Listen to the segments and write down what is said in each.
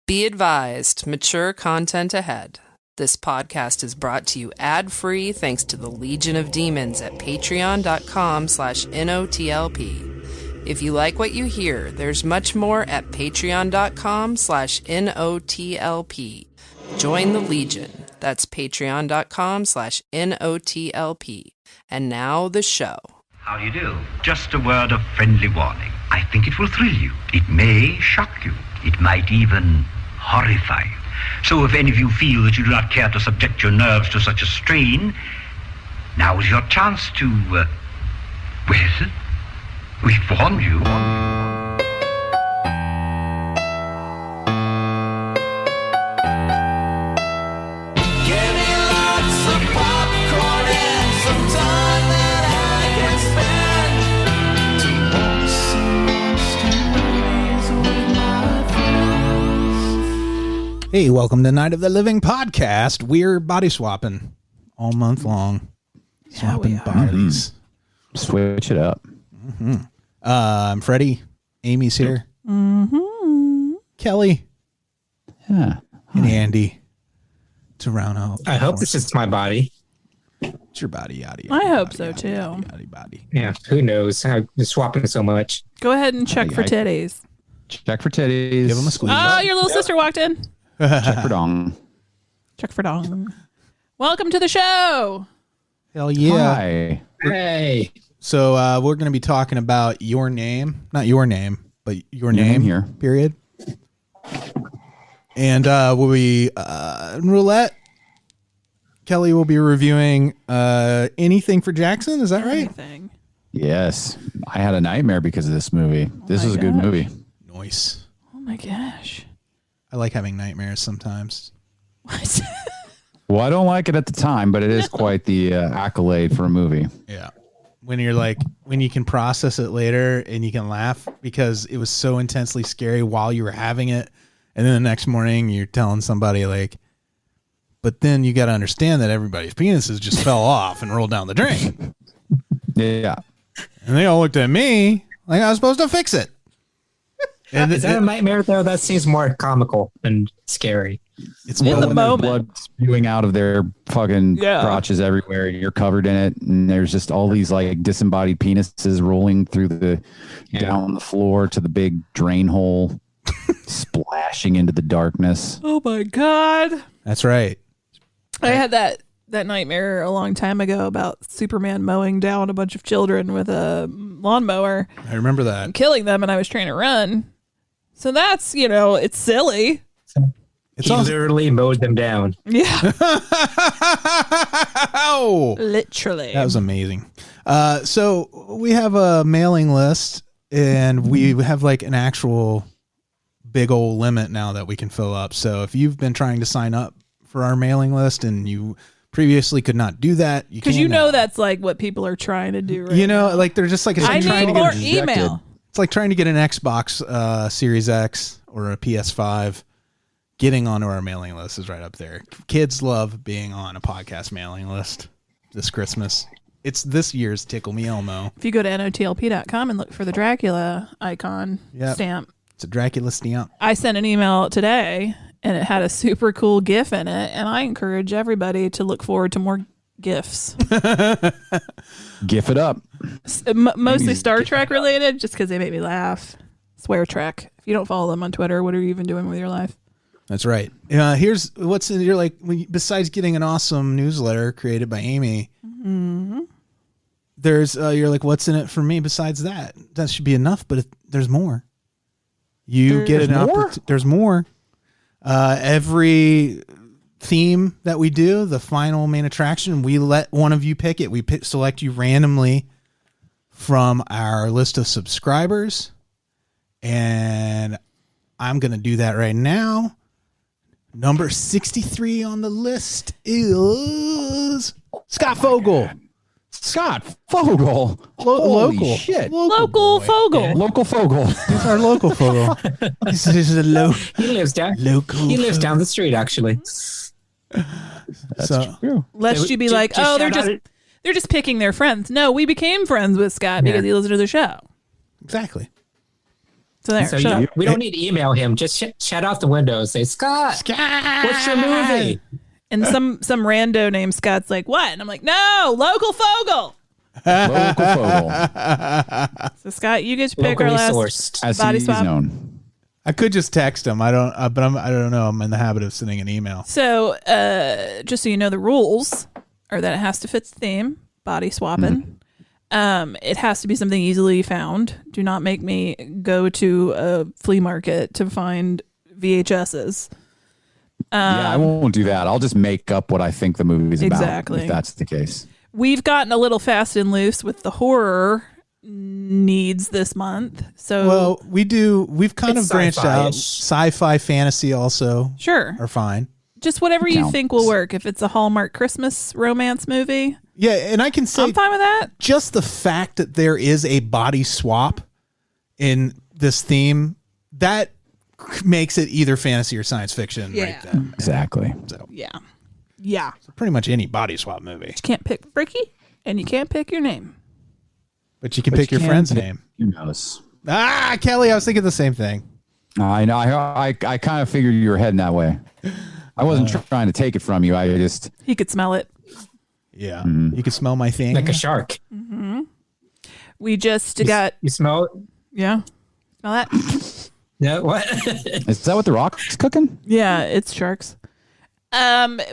Be advised, mature content ahead. This podcast is brought to you ad-free thanks to the Legion of Demons at patreon.com/NOTLP. If you like what you hear, there's much more at patreon.com/NOTLP. Join the Legion. That's patreon.com/NOTLP. And now the show. How do you do? Just a word of friendly warning. I think it will thrill you. It may shock you. It might even horrify you. So if any of you feel that you do not care to subject your nerves to such a strain, now is your chance to, well, we've warned you. Hey, welcome to Night of the Living podcast. We're body swapping all month long. Swapping bodies. Switch it up. I'm Freddy. Amy's here. Kelley. Yeah. And Andy. To round out. I hope this is my body. It's your body, yada, yada. I hope yada, so, yada, too. Yada, yada, body. Yeah, who knows? I'm swapping so much. Go ahead and check for titties. Check for titties. Give them a squeeze. Oh, your little sister walked in. Check for dong. Check for dong. Welcome to the show. Hell yeah. Hi. Hey. So we're going to be talking about your name. Not your name, but your name here. Period. And we'll be roulette. Kelley will be reviewing anything for Jackson. Is that right? Anything. Yes. I had a nightmare because of this movie. This my was a good gosh. movie. Nice. Oh my gosh. I like having nightmares sometimes. What? Well, I don't like it at the time, but it is quite the accolade for a movie. Yeah. When you're like, when you can process it later and you can laugh because it was so intensely scary while you were having it. And then the next morning you're telling somebody like, but then you got to understand that everybody's penises just fell off and rolled down the drain. Yeah. And they all looked at me like I was supposed to fix it. And Is that a nightmare, though? That seems more comical than scary. It's In the When there's moment. blood spewing out of their fucking crotches everywhere and you're covered in it. And there's just all these like disembodied penises rolling through down the floor to the big drain hole, splashing into the darkness. Oh my God. That's right. I had that nightmare a long time ago about Superman mowing down a bunch of children with a lawnmower I remember that. and killing them, and I was trying to run. So that's, it's silly. It's He also literally mowed them down. Yeah. oh, Literally. that was amazing. So we have a mailing list and we have like an actual big old limit now that we can fill up. So if you've been trying to sign up for our mailing list and you previously could not do that, you Because can you know now. that's like what people are trying to do right now. Like they're just like it's I like trying need to more get email. it's like trying to get an Xbox Series X or a PS5. Getting onto our mailing list is right up there. Kids love being on a podcast mailing list this Christmas. It's this year's Tickle Me Elmo. If you go to notlp.com and look for the Dracula icon stamp, It's a Dracula stamp. I sent an email today and it had a super cool GIF in it. And I encourage everybody to look forward to more GIFs. GIF it up. Mostly Star Trek related, just because they make me laugh. Swear Trek. If you don't follow them on Twitter, what are you even doing with your life? That's right. Here's what's in, you're like, besides getting an awesome newsletter created by Amy, there's, you're like, what's in it for me besides that? That should be enough, but there's more. You get an opportunity. There's more. Every theme that we do, the final main attraction, we let one of you pick it. We select you randomly from our list of subscribers. And I'm going to do that right now. Number 63 on the list is Scott Fogel. Scott Fogel. Local. Holy shit. Local boy. Fogel. Local Fogel. He's our local Fogel. This is a He lives down. local. He lives down the street, actually. So True. Lest you be like, oh, they're just picking their friends. No, we became friends with Scott because he listened to the show. exactly. So there. So we don't need to email him. Just shout out the window. Say, Scott, what's your movie? And some rando named Scott's like, what? And I'm like, no, local Fogel. Local Fogel. So Scott, you get to pick our last body swap. Known. I could just text him. I don't know. I'm in the habit of sending an email. So, just so you know, the rules are that it has to fit the theme, body swapping. It has to be something easily found. Do not make me go to a flea market to find VHSs. Yeah, I won't do that. I'll just make up what I think the movie's about. Exactly. If that's the case. We've gotten a little fast and loose with the horror needs this month. So we've kind of branched out. Sci-fi, fantasy also are fine. Just whatever you think will work. If it's a Hallmark Christmas romance movie. Yeah, and I can say I'm fine with that. Just the fact that there is a body swap in this theme, that makes it either fantasy or science fiction right there. Exactly. So Yeah. So pretty much any body swap movie. You can't pick Fricky and you can't pick your name. But you can pick your friend's name. Who knows? Kelley, I was thinking the same thing. I know. I kind of figured you were heading that way. I wasn't trying to take it from you. He could smell it. Yeah. You can smell my thing. Like a shark. Mm-hmm. We just got... You smell it? Yeah. Smell that? Yeah, what? Is that what The Rock's cooking? Yeah, it's sharks.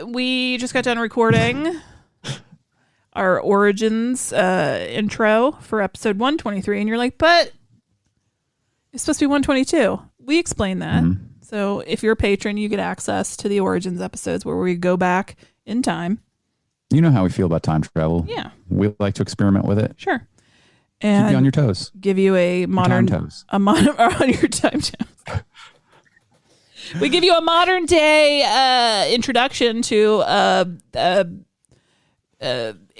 We just got done recording our Origins intro for episode 123, and you're like, but it's supposed to be 122. We explained that. Mm-hmm. So if you're a patron, you get access to the Origins episodes where we go back in time. You know how we feel about time travel. Yeah. We like to experiment with it. Sure. And keep you on your toes. Give you a modern toes. On your time toes. We give you a modern day introduction to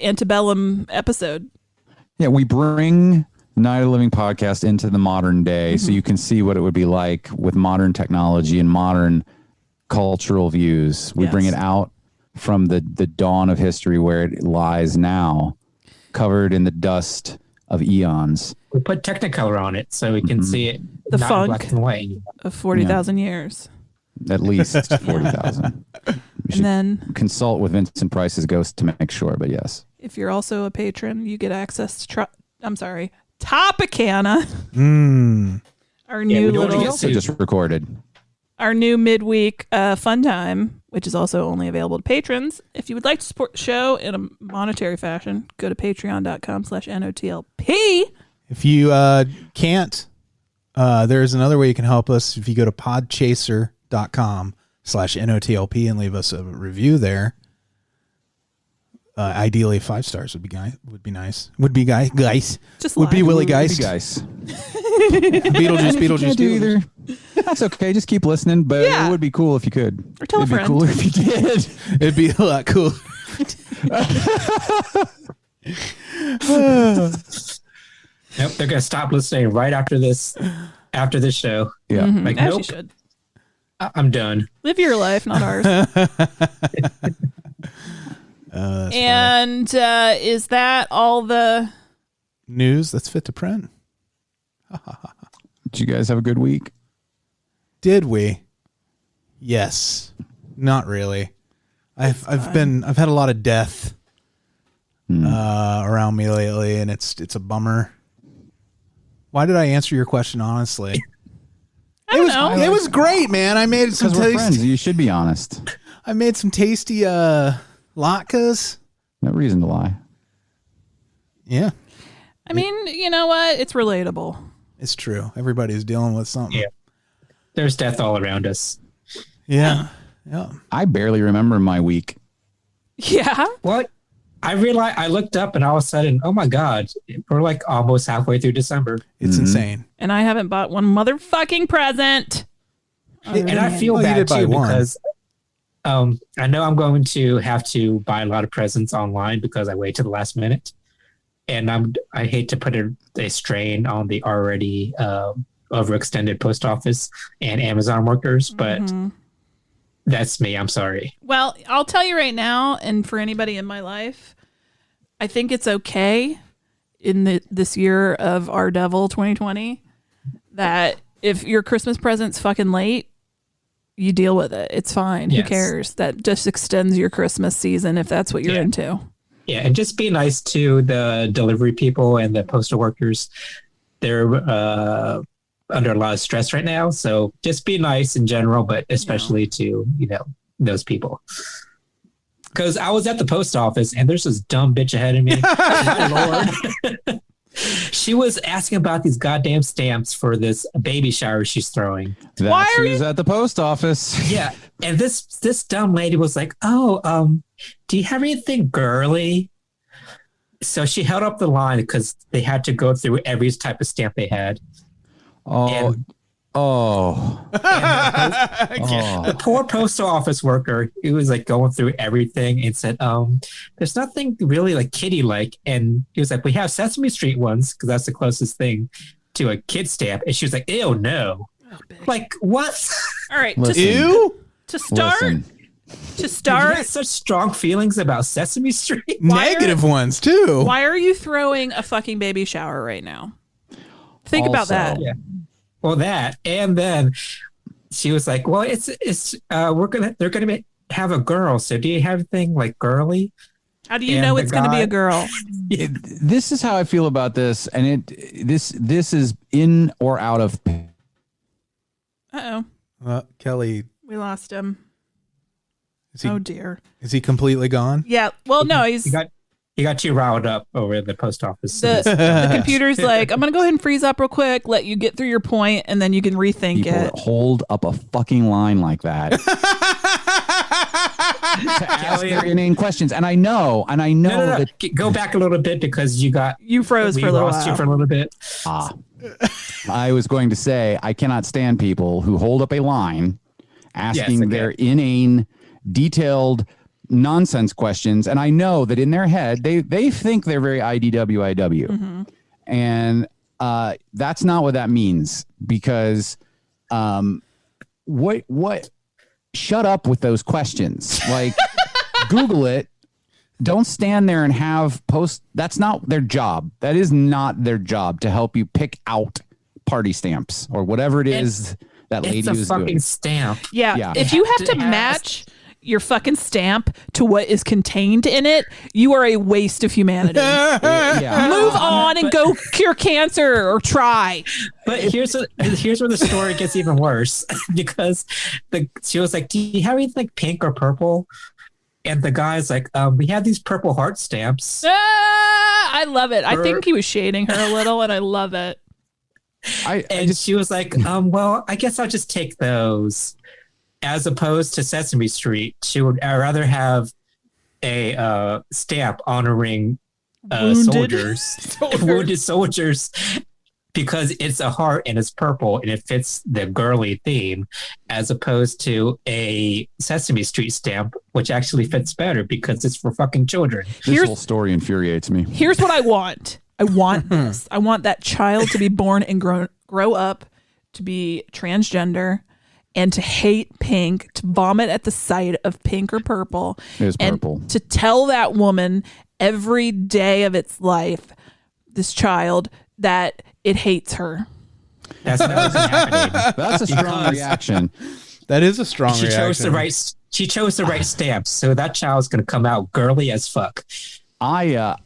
antebellum episode. Yeah, we bring Night of the Living podcast into the modern day, so you can see what it would be like with modern technology and modern cultural views. We bring it out from the dawn of history where it lies now, covered in the dust of eons. We put Technicolor on it so we can see it the not funk in black and white of 40,000 years. At least 40,000. And then consult with Vincent Price's ghost to make sure, but yes. If you're also a patron, you get access to Topicana. Our new little just recorded. Our new midweek fun time, which is also only available to patrons. If you would like to support the show in a monetary fashion, go to patreon.com/NOTLP. If you can't, there's another way you can help us. If you go to podchaser.com/NOTLP and leave us a review there. Ideally 5 stars would be nice. Just would be Willie Geist. Beetlejuice either. That's okay. Just keep listening, but it would be cool if you could. Or tell a friend. It'd be cooler if you did. It'd be a lot cooler. Yep, they're gonna stop listening right after this show. Yeah, like as you should. I'm done. Live your life, not ours. And is that all the news that's fit to print? Did you guys have a good week? Did we? Yes. Not really. I've had a lot of death around me lately, and it's a bummer. Why did I answer your question honestly? I don't know. It was great, man. I made some tasty. We're friends. You should be honest. I made some tasty latkes. No reason to lie. Yeah. I mean, you know what? It's relatable. It's true. Everybody's dealing with something. Yeah. There's death all around us. Yeah. I barely remember my week. Yeah. What? I realized I looked up and all of a sudden, oh my God, we're like almost halfway through December. It's insane. And I haven't bought one motherfucking present. And I feel bad too because I know I'm going to have to buy a lot of presents online because I wait to the last minute. And I hate to put a strain on the already overextended post office and Amazon workers, but that's me. I'm sorry. Well, I'll tell you right now, and for anybody in my life, I think it's okay in this year of our devil 2020 that if your Christmas present's fucking late, you deal with it. It's fine. Who cares? That just extends your Christmas season if that's what you're into. Yeah, and just be nice to the delivery people and the postal workers. They're under a lot of stress right now, so just be nice in general, but especially to those people. Because I was at the post office and there's this dumb bitch ahead of me. My Lord. She was asking about these goddamn stamps for this baby shower she's throwing. That's who's at the post office. Yeah. And this dumb lady was like, oh, do you have anything girly? So she held up the line because they had to go through every type of stamp they had. The poor postal office worker, he was like going through everything and said, there's nothing really like kiddie like. And he was like, we have Sesame Street ones because that's the closest thing to a kid stamp. And she was like, ew, no. Like, what? All right. Ew? To start. You have such strong feelings about Sesame Street. Negative ones, too. Why are you throwing a fucking baby shower right now? Think about that. Yeah. Well, that, and then she was like, "Well, they're gonna have a girl. So do you have anything like girly?" How do you know it's gonna be a girl? This is how I feel about this, and this is in or out of. Kelley, we lost him. Oh dear. Is he completely gone? Yeah. Well, no, He got too riled up over at the post office. The computer's like, I'm going to go ahead and freeze up real quick, let you get through your point, and then you can rethink People it. Hold up a fucking line like that. To ask their inane questions. And I know No. that. Go back a little bit because you froze for a little while. You for a little bit. I was going to say, I cannot stand people who hold up a line asking their inane, detailed nonsense questions, and I know that in their head they think they're very IDWIW, and that's not what that means, because what shut up with those questions. Like, Google it. Don't stand there and have post. That's not their job. That is not their job to help you pick out party stamps or whatever it is that lady was doing. It's a fucking stamp. Yeah. If you have to match your fucking stamp to what is contained in it, you are a waste of humanity. Move on and go cure cancer or try. But here's where the story gets even worse, because she was like, do you have anything like pink or purple? And the guy's like, we have these purple heart stamps. I love it. I think he was shading her a little, and I love it. She was like, well, I guess I'll just take those. As opposed to Sesame Street, she would rather have a stamp honoring wounded soldiers, because it's a heart and it's purple and it fits the girly theme, as opposed to a Sesame Street stamp, which actually fits better because it's for fucking children. This whole story infuriates me. Here's what I want. I want this. I want that child to be born and grow up to be transgender, and to hate pink, to vomit at the sight of pink or purple. It is purple. And to tell that woman every day of its life, this child, that it hates her. That's not what's happening. That's a strong reaction. That is a strong reaction. She chose the right stamps, so that child's going to come out girly as fuck. I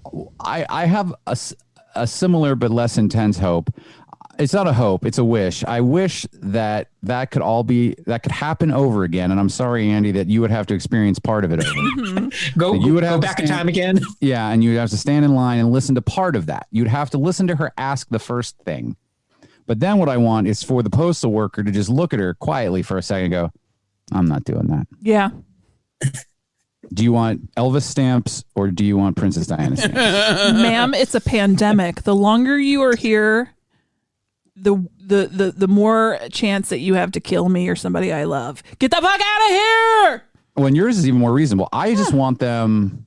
have a similar but less intense hope. It's not a hope, it's a wish. I wish that could happen over again. And I'm sorry, Andy, that you would have to experience part of it over. Go back in time again. Yeah, and you'd have to stand in line and listen to part of that. You'd have to listen to her ask the first thing. But then what I want is for the postal worker to just look at her quietly for a second and go, I'm not doing that. Yeah. Do you want Elvis stamps or do you want Princess Diana stamps? Ma'am, it's a pandemic. The longer you are here, the more chance that you have to kill me or somebody I love. Get the fuck out of here! When yours is even more reasonable. I just want them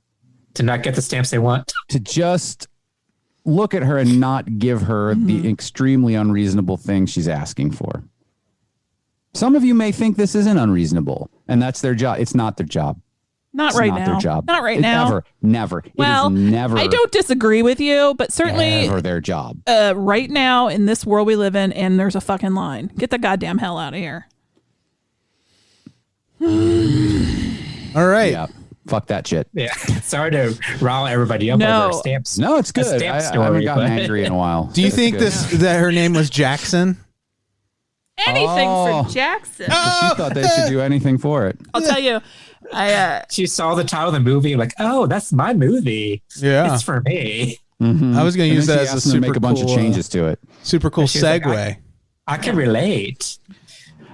to not get the stamps they want. To just look at her and not give her the extremely unreasonable thing she's asking for. Some of you may think this isn't unreasonable, and that's their job. It's not their job. Not right now. Their job. Not right now. Never. Well, it is never. I don't disagree with you, but certainly never their job. Right now in this world we live in, and there's a fucking line. Get the goddamn hell out of here. All right. Yeah. Fuck that shit. Yeah. Sorry to rile everybody up over stamps. No, it's good. I haven't gotten angry in a while. Do you think that her name was Jackson? Anything for Jackson. She thought they should do anything for it. I'll tell you. She saw the title of the movie, like, oh, that's my movie. Yeah. It's for me. Mm-hmm. I was going to use that as a super make a bunch of changes to it. Super cool segue. Like, I can relate.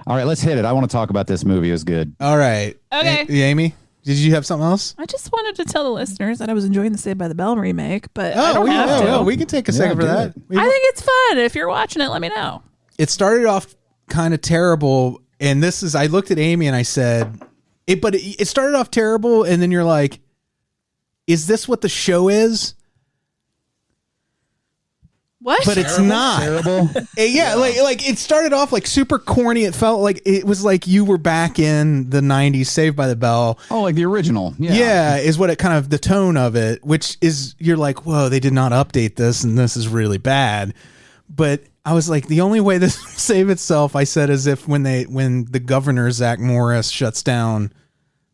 All right, let's hit it. I want to talk about this movie. It was good. All right. Okay. Amy, did you have something else? I just wanted to tell the listeners that I was enjoying the Saved by the Bell remake, but I don't have to. No, we can take a second for that. I think it's fun. If you're watching it, let me know. It started off kind of terrible, and I looked at Amy and I said, it started off terrible, and then you're like, is this what the show is? What? But it's not. Terrible. Yeah, like it started off like super corny. It felt like it was like you were back in the 90s Saved by the Bell. Oh, like the original. Yeah, is what it kind of the tone of it, which is you're like, whoa, they did not update this and this is really bad. But I was like, the only way this will save itself, I said, is if when the governor, Zach Morris, shuts down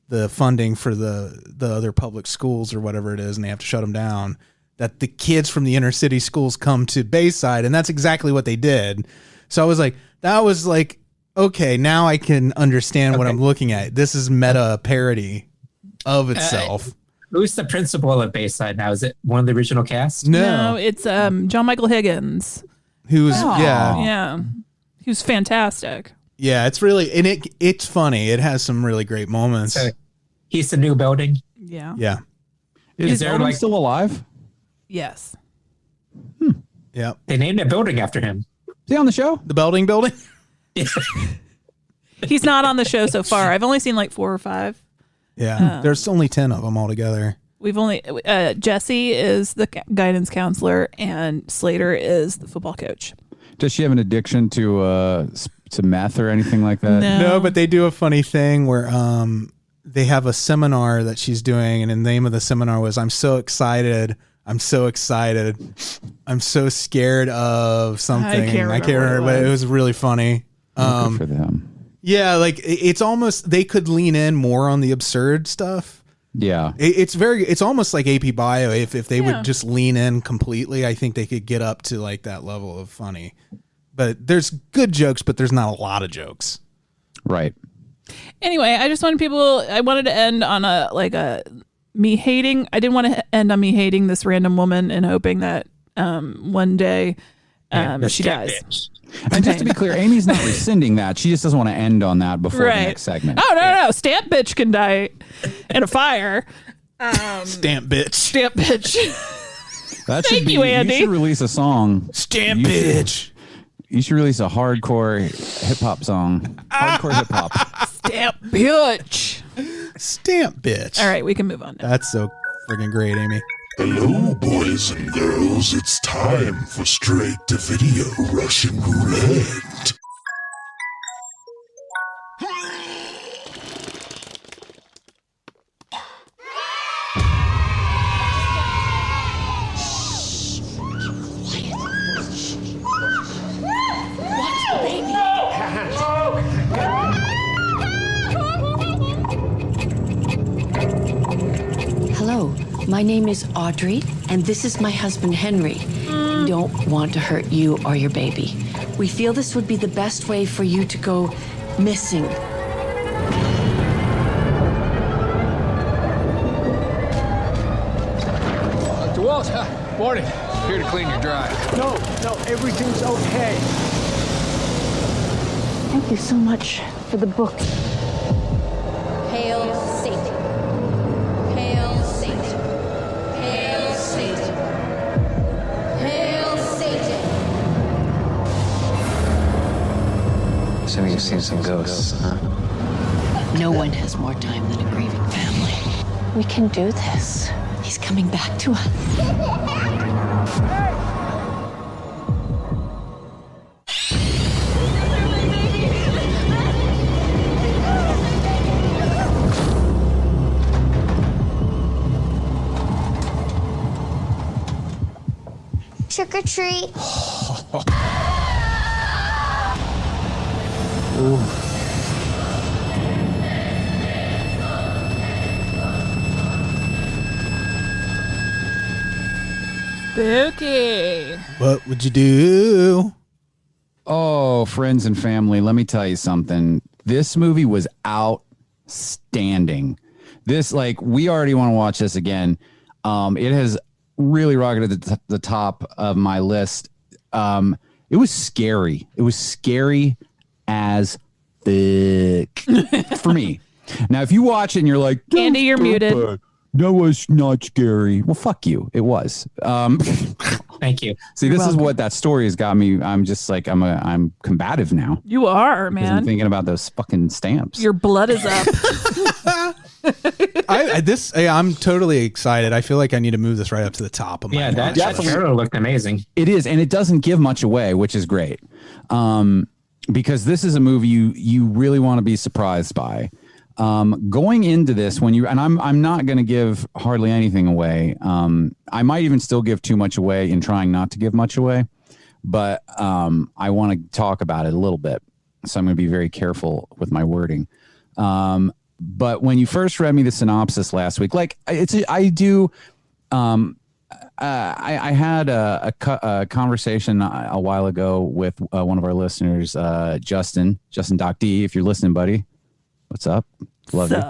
the funding for the other public schools or whatever it is, and they have to shut them down, that the kids from the inner city schools come to Bayside, and that's exactly what they did. So I was like, okay, now I can understand what I'm looking at. This is meta parody of itself. Who's the principal of Bayside now? Is it one of the original cast? No, it's John Michael Higgins. Who's he was fantastic. Yeah, it's really, and it's funny. It has some really great moments. So he's the new building. Yeah. Is there like still alive? Yes. Yeah. They named a building after him. Is he on the show? The Belding Building? He's not on the show so far. I've only seen like 4 or 5. Yeah. There's only 10 of them altogether. We've only Jesse is the guidance counselor and Slater is the football coach. Does she have an addiction to meth or anything like that? No, but they do a funny thing where they have a seminar that she's doing, and the name of the seminar was "I'm so excited, I'm so excited, I'm so scared of something." I can't remember, but it was really funny. Good for them. Yeah, like it's almost they could lean in more on the absurd stuff. Yeah, it's almost like AP Bio. If they would just lean in completely, I think they could get up to like that level of funny. But there's good jokes, but there's not a lot of jokes. Right. Anyway, I wanted to end on me hating. I didn't want to end on me hating this random woman and hoping that one day she dies. Bitch. And just to be clear, Amy's not rescinding that. She just doesn't want to end on that before the next segment. Oh, no. Stamp bitch can die in a fire. Stamp bitch. Stamp bitch. That Thank you, Andy. You should release a song. Stamp bitch. You should release a hardcore hip-hop song. Hardcore hip-hop. Stamp bitch. Stamp bitch. All right, we can move on now. That's so friggin' great, Amy. Hello, boys and girls. It's time for straight-to-video Russian roulette. Hello, my name is Audrey, and this is my husband, Henry. We don't want to hurt you or your baby. We feel this would be the best way for you to go missing. Dr. Walsh, morning. Here to clean your drive. No, everything's okay. Thank you so much for the book. Hail Satan. Hail Satan. Hail Satan. Hail Satan. So you've seen some ghosts, huh? No one has more time than a grieving family. We can do this. He's coming back to us. trick or treat. Spooky. What would you do? Oh, friends and family, let me tell you something. This movie was outstanding. This, like, we already want to watch this again. It has really rocketed at the top of my list. It was scary. It was scary as fuck for me. Now, if you watch it and you're like, Andy, you're muted. That was not scary. Well, fuck you. It was. Thank you. See, this is what that story has got me. I'm just like, I'm combative now. You are, man. I'm thinking about those fucking stamps. Your blood is up. I'm totally excited. I feel like I need to move this right up to the top of my that trailer looked amazing. It is, and it doesn't give much away, which is great. Because this is a movie you really want to be surprised by. Going into this, I'm not going to give hardly anything away. I might even still give too much away in trying not to give much away, but I want to talk about it a little bit. So I'm going to be very careful with my wording. But when you first read me the synopsis last week, like I had a conversation a while ago with one of our listeners, Justin Doc D. If you're listening, buddy, what's up? Love you.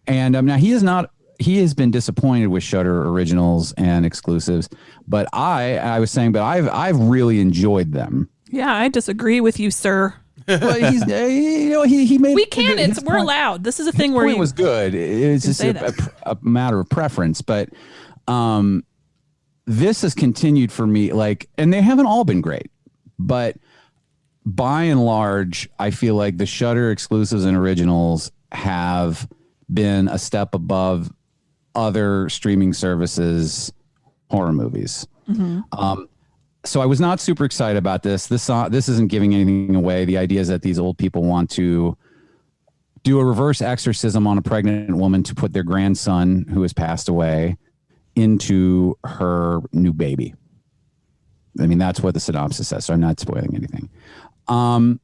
And now he has been disappointed with Shudder originals and exclusives, but I was saying, but I've really enjoyed them. Yeah, I disagree with you, sir. But he's, he made. We can. We're allowed. This is a thing where it was good. It's just a matter of preference, but this has continued for me. Like, and they haven't all been great, but by and large, I feel like the Shudder exclusives and originals have been a step above other streaming services horror movies. Mm-hmm. So I was not super excited about this. This isn't giving anything away. The idea is that these old people want to do a reverse exorcism on a pregnant woman to put their grandson, who has passed away, into her new baby. I mean, that's what the synopsis says, so I'm not spoiling anything. And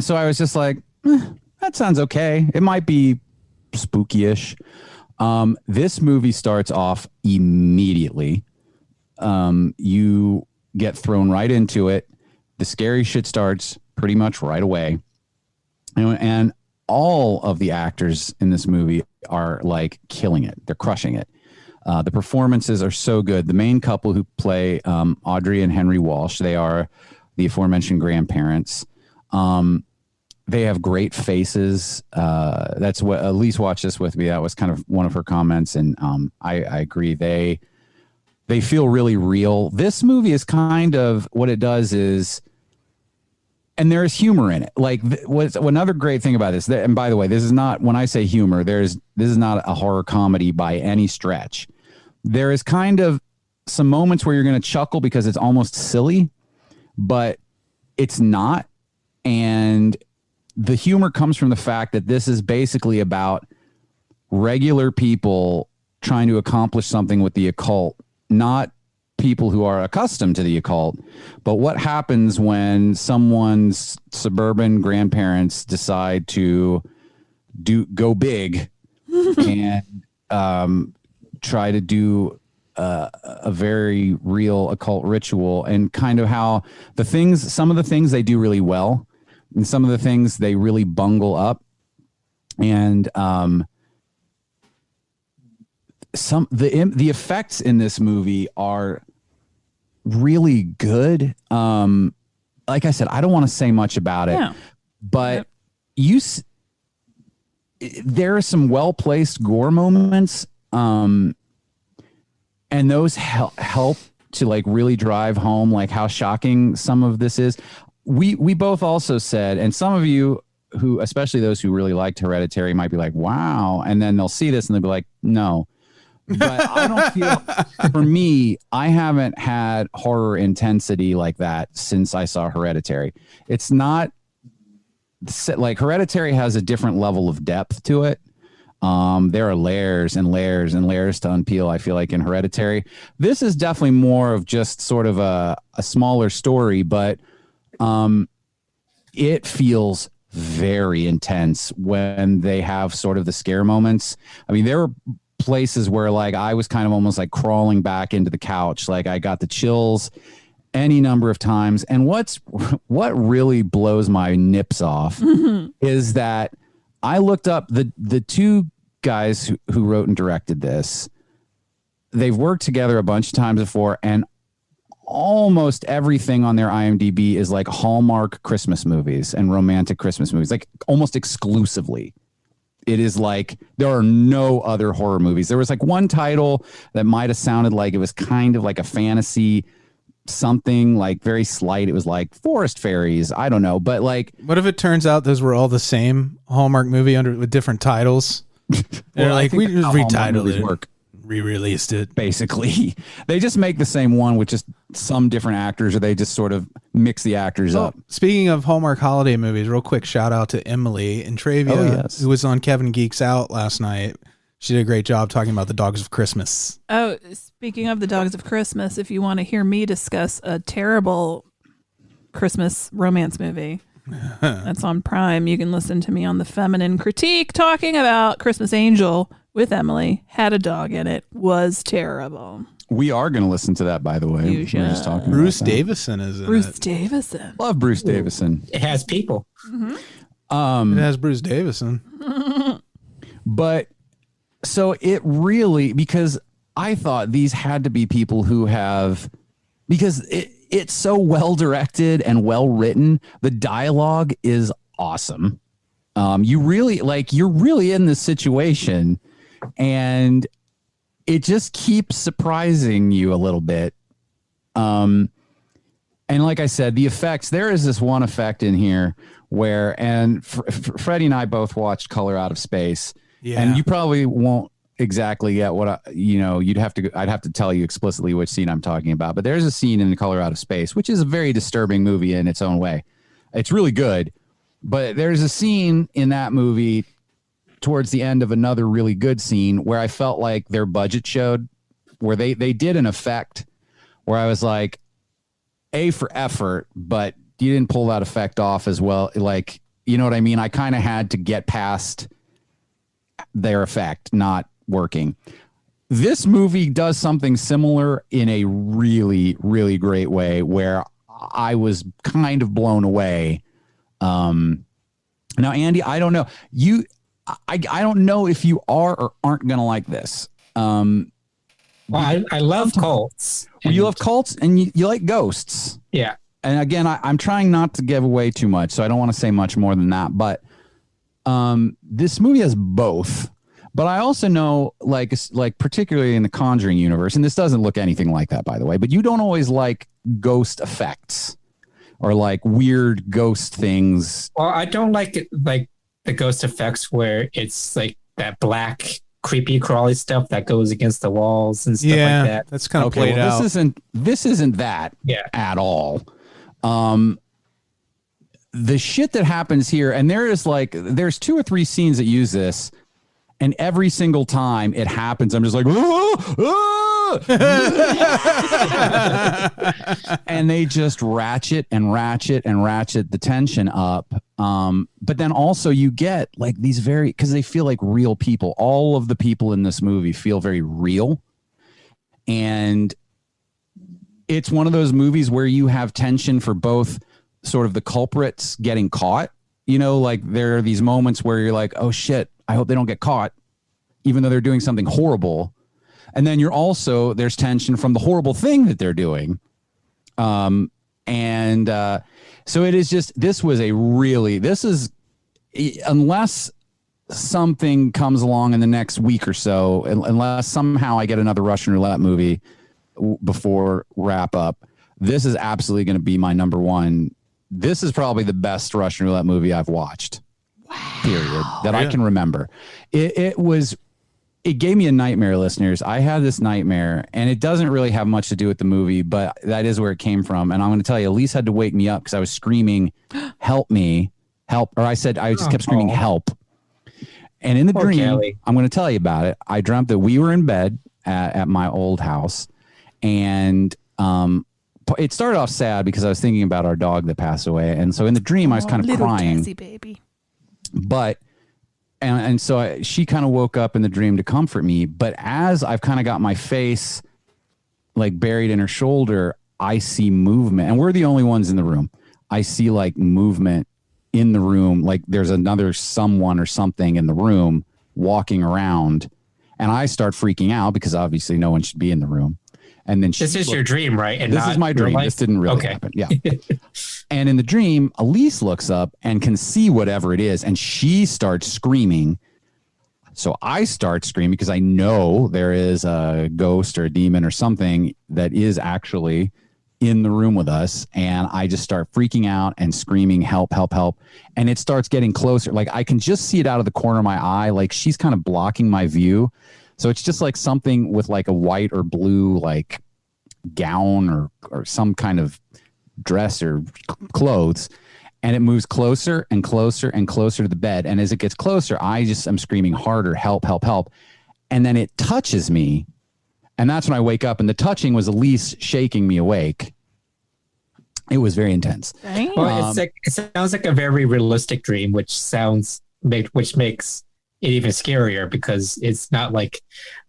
so I was just like, that sounds okay. It might be spooky-ish. This movie starts off immediately. You get thrown right into it. The scary shit starts pretty much right away. And all of the actors in this movie are like killing it. They're crushing it. The performances are so good. The main couple who play Audrey and Henry Walsh, they are the aforementioned grandparents. They have great faces. That's what Alise watched this with me. That was kind of one of her comments. And I agree. They feel really real. This movie is kind of what it does is, and there's humor in it. Like what's another great thing about this, and by the way, this is not, when I say humor, this is not a horror comedy by any stretch. There is kind of some moments where you're going to chuckle because it's almost silly, but it's not. And the humor comes from the fact that this is basically about regular people trying to accomplish something with the occult, not people who are accustomed to the occult, but what happens when someone's suburban grandparents decide to go big and try to do a very real occult ritual, and kind of how some of the things they do really well and some of the things they really bungle up. And the effects in this movie are really good. Like I said, I don't want to say much about it, but there are some well-placed gore moments, and those help to like really drive home like how shocking some of this is. We both also said, and some of you who, especially those who really liked Hereditary, might be like, wow, and then they'll see this and they'll be like, no. But I don't feel, for me, I haven't had horror intensity like that since I saw Hereditary. It's not like Hereditary has a different level of depth to it. There are layers and layers and layers to unpeel, I feel like, in Hereditary. This is definitely more of just sort of a smaller story, but it feels very intense when they have sort of the scare moments. I mean, there were places where like I was kind of almost like crawling back into the couch. Like I got the chills any number of times. And what really blows my nips off is that I looked up the two guys who wrote and directed this. They've worked together a bunch of times before, and almost everything on their IMDb is like Hallmark Christmas movies and romantic Christmas movies, like almost exclusively. It is like there are no other horror movies. There was like one title that might have sounded like it was kind of like a fantasy something, like very slight. It was like Forest Fairies. I don't know. But like, what if it turns out those were all the same Hallmark movie with different titles? They're like, we just retitled it. Re-released it. Basically, they just make the same one with just some different actors, or they just sort of mix the actors up. Speaking of Hallmark holiday movies, real quick shout out to Emily Intravia, who was on Kevin Geeks Out last night. She did a great job talking about the Dogs of Christmas. Oh, speaking of the Dogs of Christmas, if you want to hear me discuss a terrible Christmas romance movie that's on Prime, you can listen to me on The Feminine Critique talking about Christmas Angel with Emily. Had a dog in it. Was terrible. We are going to listen to that, by the way. You should. We're just talking Bruce Davison is in Bruce it. Davison. Love Bruce Davison. It has people. It has Bruce Davison. But so it really, because I thought these had to be people who have, because it's so well directed and well written. The dialogue is awesome. You really you're really in this situation, and it just keeps surprising you a little bit. And like I said, the effects, there is this one effect in here where, and Freddie and I both watched Color Out of Space. Yeah. And you probably won't exactly get what I'd have to tell you explicitly which scene I'm talking about, but there's a scene in The Color Out of Space, which is a very disturbing movie in its own way. It's really good, but there's a scene in that movie towards the end of another really good scene where I felt like their budget showed, where they did an effect where I was like, A, for effort, but you didn't pull that effect off as well. Like, you know what I mean? I kind of had to get past their effect not working. This movie does something similar in a really, really great way where I was kind of blown away. Now, Andy, I don't know. I don't know if you are or aren't going to like this. Well, I love cults. Well, you love cults and you like ghosts. Yeah. And again, I'm trying not to give away too much, so I don't want to say much more than that. But this movie has both. But I also know, like particularly in the Conjuring universe, and this doesn't look anything like that, by the way, but you don't always like ghost effects or like weird ghost things. Well, I don't like it, like the ghost effects where it's like that black creepy crawly stuff that goes against the walls and stuff like that. That's kind of played out. This isn't that at all. The shit that happens here, and there's 2 or 3 scenes that use this, and every single time it happens, I'm just like, and they just ratchet and ratchet and ratchet the tension up. But then also you get like these because they feel like real people. All of the people in this movie feel very real. And it's one of those movies where you have tension for both sort of the culprits getting caught. You know, like there are these moments where you're like, oh shit, I hope they don't get caught, even though they're doing something horrible. And then there's tension from the horrible thing that they're doing. So it is just, unless something comes along in the next week or so, unless somehow I get another Russian roulette movie before wrap up, this is absolutely going to be my number one. This is probably the best Russian roulette movie I've watched. Wow. Period. That I can remember. It gave me a nightmare, listeners. I had this nightmare, and it doesn't really have much to do with the movie, but that is where it came from. And I'm going to tell you, Alise had to wake me up because I was screaming, help me, help. Or I just kept screaming, help. And in the dream, Kelley. I'm going to tell you about it. I dreamt that we were in bed at my old house, and it started off sad because I was thinking about our dog that passed away. And so in the dream, I was kind of crying. Cassie, baby. But, and so she kind of woke up in the dream to comfort me. But as I've kind of got my face like buried in her shoulder, I see movement. And we're the only ones in the room. I see like movement in the room. Like there's another someone or something in the room walking around. And I start freaking out because obviously no one should be in the room. And then this is your dream, right? And this is my dream. This didn't really happen. Yeah. And in the dream, Alise looks up and can see whatever it is. And she starts screaming. So I start screaming because I know there is a ghost or a demon or something that is actually in the room with us. And I just start freaking out and screaming, help, help, help. And it starts getting closer. Like I can just see it out of the corner of my eye. Like she's kind of blocking my view. So it's just like something with like a white or blue like gown or some kind of dress or clothes. And it moves closer and closer and closer to the bed. And as it gets closer, I just am screaming harder, help, help, help. And then it touches me. And that's when I wake up. And the touching was Alise shaking me awake. It was very intense. Well, it sounds like a very realistic dream, which makes it even scarier because it's not like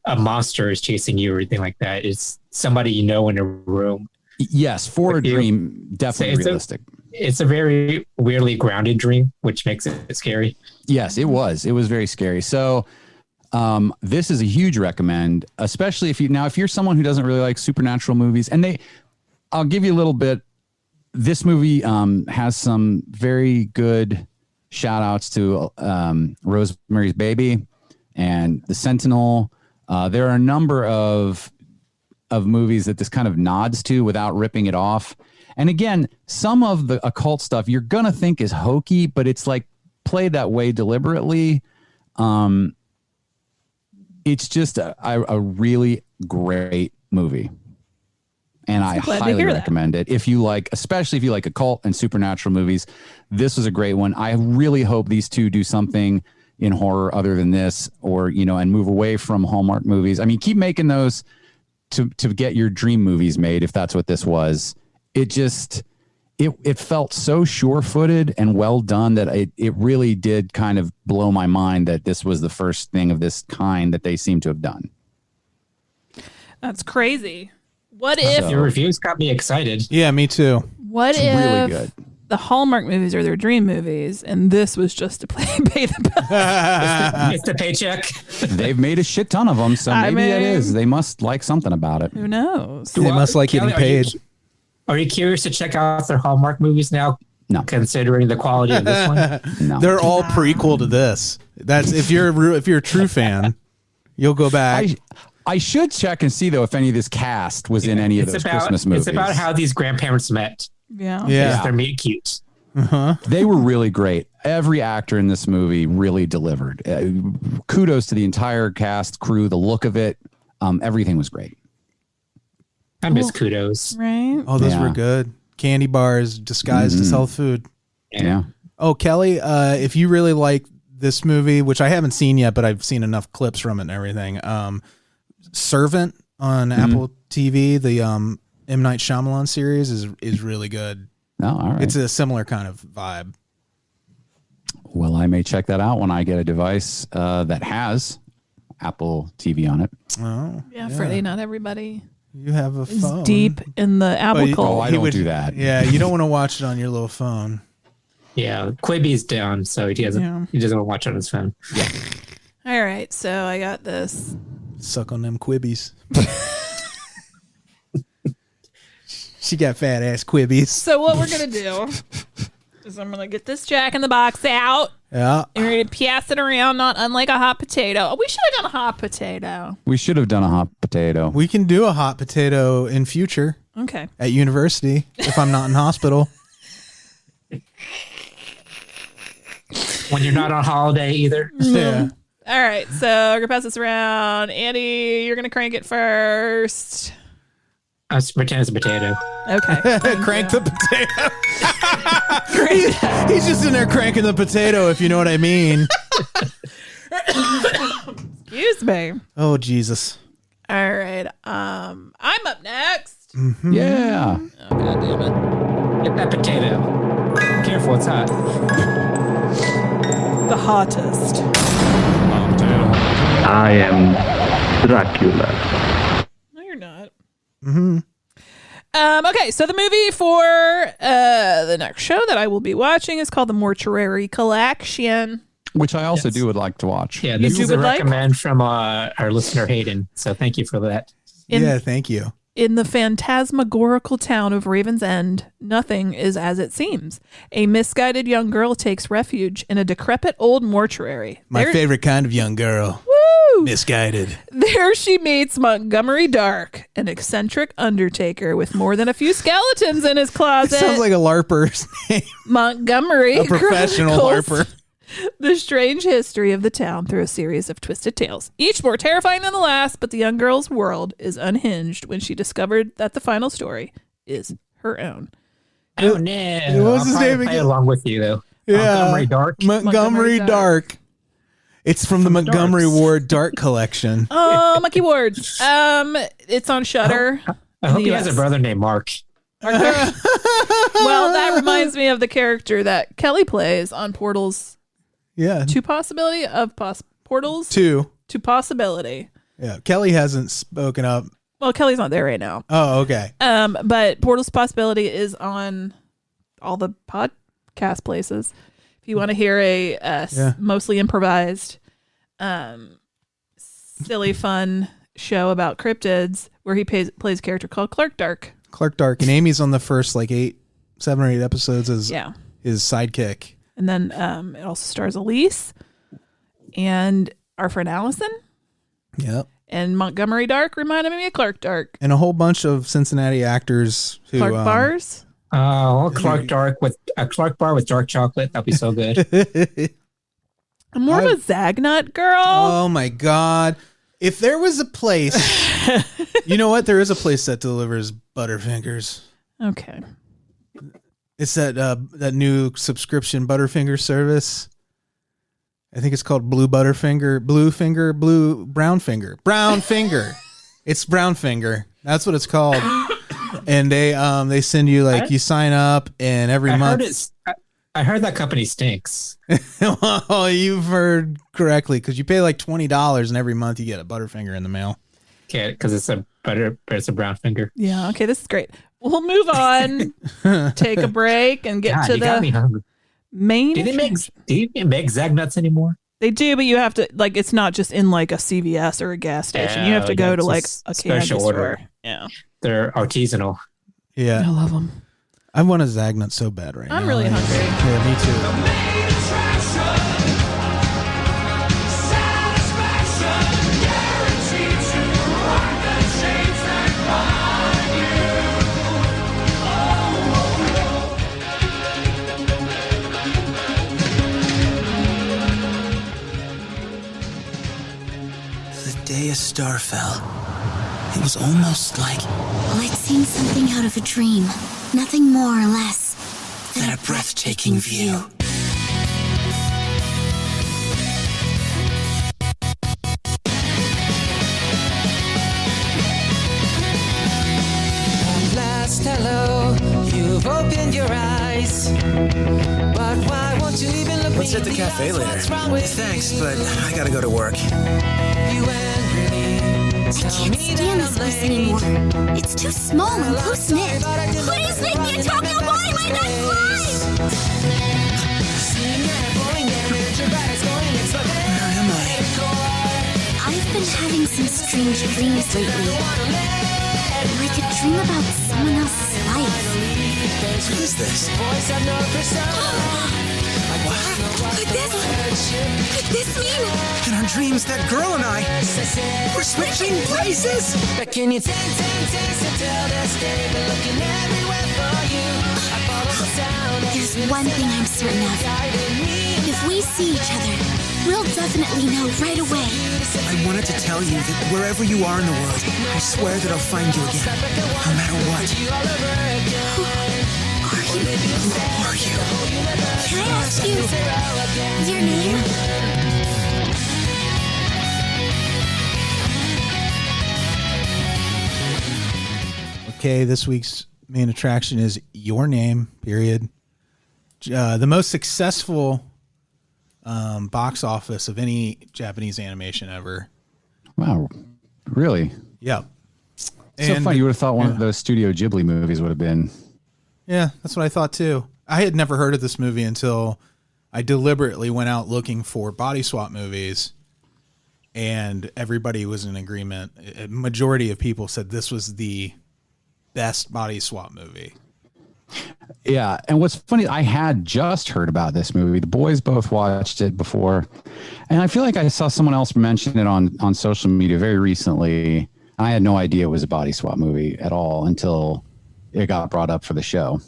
a monster is chasing you or anything like that. It's somebody you know in a room. Yes, for a dream, definitely realistic. It's a very weirdly grounded dream, which makes it scary. Yes, it was. It was very scary. So this is a huge recommend, especially if you're someone who doesn't really like supernatural movies. And I'll give you a little bit. This movie has some very good shout outs to Rosemary's Baby and The Sentinel. There are a number of movies that this kind of nods to without ripping it off. And again, some of the occult stuff you're going to think is hokey, but it's like played that way deliberately. It's just a really great movie. And I highly recommend it. Especially if you like occult and supernatural movies, this was a great one. I really hope these two do something in horror other than this, or, and move away from Hallmark movies. I mean, keep making those to get your dream movies made. If that's what this was, it felt so sure-footed and well done that it really did kind of blow my mind that this was the first thing of this kind that they seem to have done. That's crazy. What if your reviews got me excited? Yeah, me too. What if really good. The Hallmark movies are their dream movies, and this was just to pay the bills? It's the paycheck. They've made a shit ton of them, so maybe it is. They must like something about it. Who knows? They must like getting paid. Are you curious to check out their Hallmark movies now? No. Considering the quality of this one? No. They're all prequel to this. That's if you're a true fan, you'll go back. I should check and see, though, if any of this cast was in any of those Christmas movies. It's about how these grandparents met. Yeah. They're meet cute. Uh-huh. They were really great. Every actor in this movie really delivered. Kudos to the entire cast, crew, the look of it. Everything was great. I miss Kudos. Right. Oh, those were good. Candy bars disguised as health food. Yeah. Oh, Kelley, if you really like this movie, which I haven't seen yet, but I've seen enough clips from it and everything. Servant on Apple TV, the M. Night Shyamalan series is really good. Oh, all right. It's a similar kind of vibe. Well, I may check that out when I get a device that has Apple TV on it. Oh, yeah. Freddie, not everybody. You have a phone. Deep in the Apple cult. Oh, I don't do that. Yeah, you don't want to watch it on your little phone. Yeah, Quibi's down, so he doesn't want to watch it on his phone. Yeah. All right, so I got this. Suck on them Quibbies. She got fat ass Quibbies. So what we're gonna do is I'm gonna get this Jack in the Box out. Yeah. And we're gonna pass it around, not unlike a hot potato. Oh, we should have done a hot potato. We should have done a hot potato. We can do a hot potato in future. Okay. At university, if I'm not in hospital. When you're not on holiday either. Yeah. All right, so we're gonna pass this around. Andy, you're gonna crank it first. I pretend it's a potato. Okay. Crank the potato. He's just in there cranking the potato, if you know what I mean. me. Oh, Jesus. All right. I'm up next. Mm-hmm. Yeah. Oh, God damn it. Get that potato. Careful, it's hot. The hottest. I am Dracula. No, you're not. Mm-hmm. Okay, so the movie for the next show that I will be watching is called The Mortuary Collection. Which I also would like to watch. Yeah, this is a recommend from our listener Hayden. So thank you for that. Thank you. In the phantasmagorical town of Raven's End, nothing is as it seems. A misguided young girl takes refuge in a decrepit old mortuary. My favorite kind of young girl. Woo! Misguided. There she meets Montgomery Dark, an eccentric undertaker with more than a few skeletons in his closet. It sounds like a LARPer's name. Montgomery, a professional LARPer. The strange history of the town through a series of twisted tales, each more terrifying than the last, but the young girl's world is unhinged when she discovered that the final story is her own. Oh, no. What was his name again? Play along with you, though. Yeah. Montgomery Dark. Montgomery Dark. It's from the Montgomery Ward Dark Collection. Oh, Monkey Wards. It's on Shudder. I hope he has a brother named Mark. Well, that reminds me of the character that Kelley plays on Portals. Yeah. To Possibility of Portals. To Possibility. Yeah. Kelley hasn't spoken up. Well, Kelly's not there right now. Oh, okay. But Portals Possibility is on all the podcast places. If you want to hear a mostly improvised, silly, fun show about cryptids where he plays a character called Clark Dark. Clark Dark. And Amy's on the first 7 or 8 episodes as his sidekick. And then it also stars Alise and our friend Allison. Yep. And Montgomery Dark reminded me of Clark Dark. And a whole bunch of Cincinnati actors who Clark Bars. Clark Dark with a Clark bar with dark chocolate. That'd be so good. I'm more of a Zagnut girl. Oh my God. If there was a place, you know what? There is a place that delivers Butterfingers. Okay. It's that new subscription Butterfinger service. I think it's called Brown Finger. It's Brown Finger. That's what it's called. And they send you you sign up and every month. I heard that company stinks. Well, you've heard correctly because you pay $20 and every month you get a Butterfinger in the mail. Okay, because it's a brown finger. Yeah. Okay, this is great. We'll move on, take a break, and get to the main. Do they make Zagnuts anymore? They do, but you have to it's not just in a CVS or a gas station. You have to go to a special candy order. store. Yeah, they're artisanal. Yeah, I love them. I want a Zagnut so bad right now. I'm really hungry. Yeah, me too. The day a star fell, it was almost like... Well, I'd seen something out of a dream. Nothing more or less than a breathtaking view. Last hello, you've opened your eyes. But why won't you even look Let's hit the cafe later. Thanks, but I gotta go to work. I can't stand this place anymore. It's too small and close-knit. Please make me a Tokyo boy when I fly! Where am I? I've been having some strange dreams lately. Like a dream about someone else's life. What is this? Could this mean? In our dreams, that girl and I, we're switching places? Can you tell this day been looking everywhere for you? I follow the sound. There's one thing I'm certain of. If we see each other, we'll definitely know right away. I wanted to tell you that wherever you are in the world, I swear that I'll find you again, no matter what. Who are you? Can I ask you your name? Okay, this week's main attraction is Your Name, period. The most successful box office of any Japanese animation ever. Wow. Really? Yep. So funny. You would have thought one of those Studio Ghibli movies would have been. Yeah, that's what I thought too. I had never heard of this movie until I deliberately went out looking for body swap movies, and everybody was in agreement. A majority of people said this was the best body swap movie. Yeah, and what's funny, I had just heard about this movie. The boys both watched it before, and I feel like I saw someone else mention it on social media very recently. I had no idea it was a body swap movie at all until it got brought up for the show.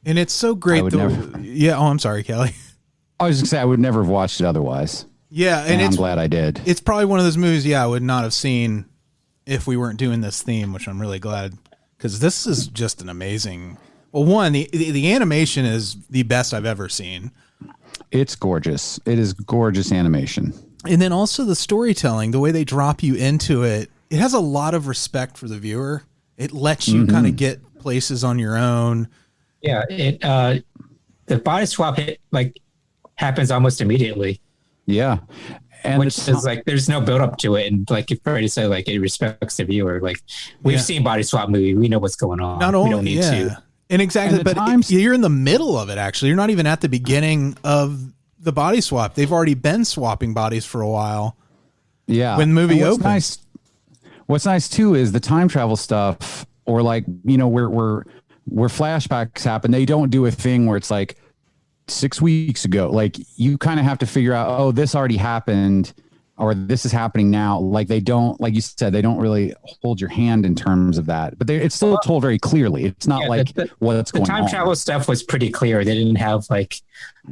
And it's so great. Yeah. Oh, I'm sorry, Kelley. I was going to say I would never have watched it otherwise. Yeah, and I'm glad I did. It's probably one of those movies, I would not have seen if we weren't doing this theme, which I'm really glad, because this is just an amazing. Well, one, the animation is the best I've ever seen. It's gorgeous. It is gorgeous animation. And then also the storytelling, the way they drop you into it, it has a lot of respect for the viewer. It lets you kind of get places on your own. Yeah, the body swap happens almost immediately. Yeah. And which is there's no build up to it. And like if Freddy said, it respects the viewer. Like we've seen body swap movie. We know what's going on. Not only, we don't need to. And exactly. But you're in the middle of it, actually. You're not even at the beginning of the body swap. They've already been swapping bodies for a while. Yeah. When the movie opens. What's nice too is the time travel stuff, or where flashbacks happen. They don't do a thing where it's 6 weeks ago. You kind of have to figure out, oh, this already happened, or this is happening now. They don't, like you said, they don't really hold your hand in terms of that. But it's still told very clearly. It's not what's going on. The time travel stuff was pretty clear. They didn't have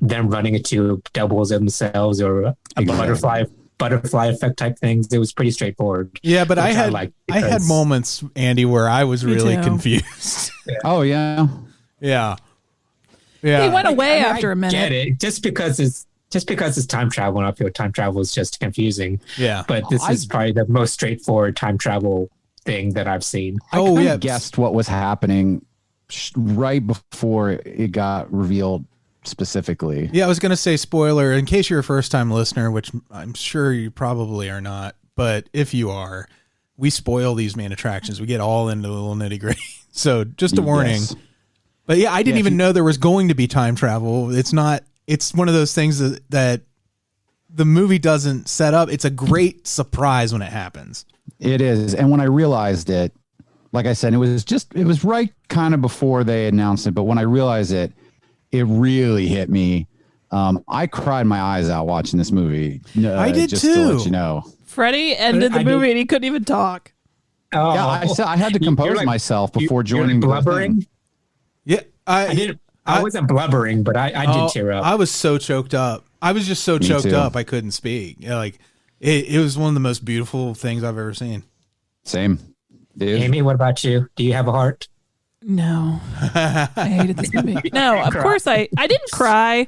them running into doubles of themselves or a butterfly effect type things. It was pretty straightforward. Yeah, but I had moments, Andy, where I was really confused. Oh yeah. Yeah. Yeah. He went away after a minute. I get it. Just because it's time travel, and I feel time travel is just confusing. Yeah. But this is probably the most straightforward time travel thing that I've seen. I guessed what was happening right before it got revealed specifically. Yeah, I was going to say spoiler in case you're a first-time listener, which I'm sure you probably are not, but if you are, we spoil these main attractions. We get all into the little nitty-gritty. So just a warning. Yes. But yeah, I didn't even know there was going to be time travel. It's one of those things that the movie doesn't set up. It's a great surprise when it happens. It is. And when I realized it, like I said, it was right kind of before they announced it. But when I realized it really hit me. I cried my eyes out watching this movie. I did just too. To let you know. Freddie ended the movie and he couldn't even talk. Oh. Yeah, I had to compose myself before joining. Blubbering? Yeah, I wasn't blubbering, but I did tear up. I was so choked up. I was just so choked up I couldn't speak. It was one of the most beautiful things I've ever seen. Same. Amy, what about you? Do you have a heart? No, I hated this movie. No, of course I didn't cry,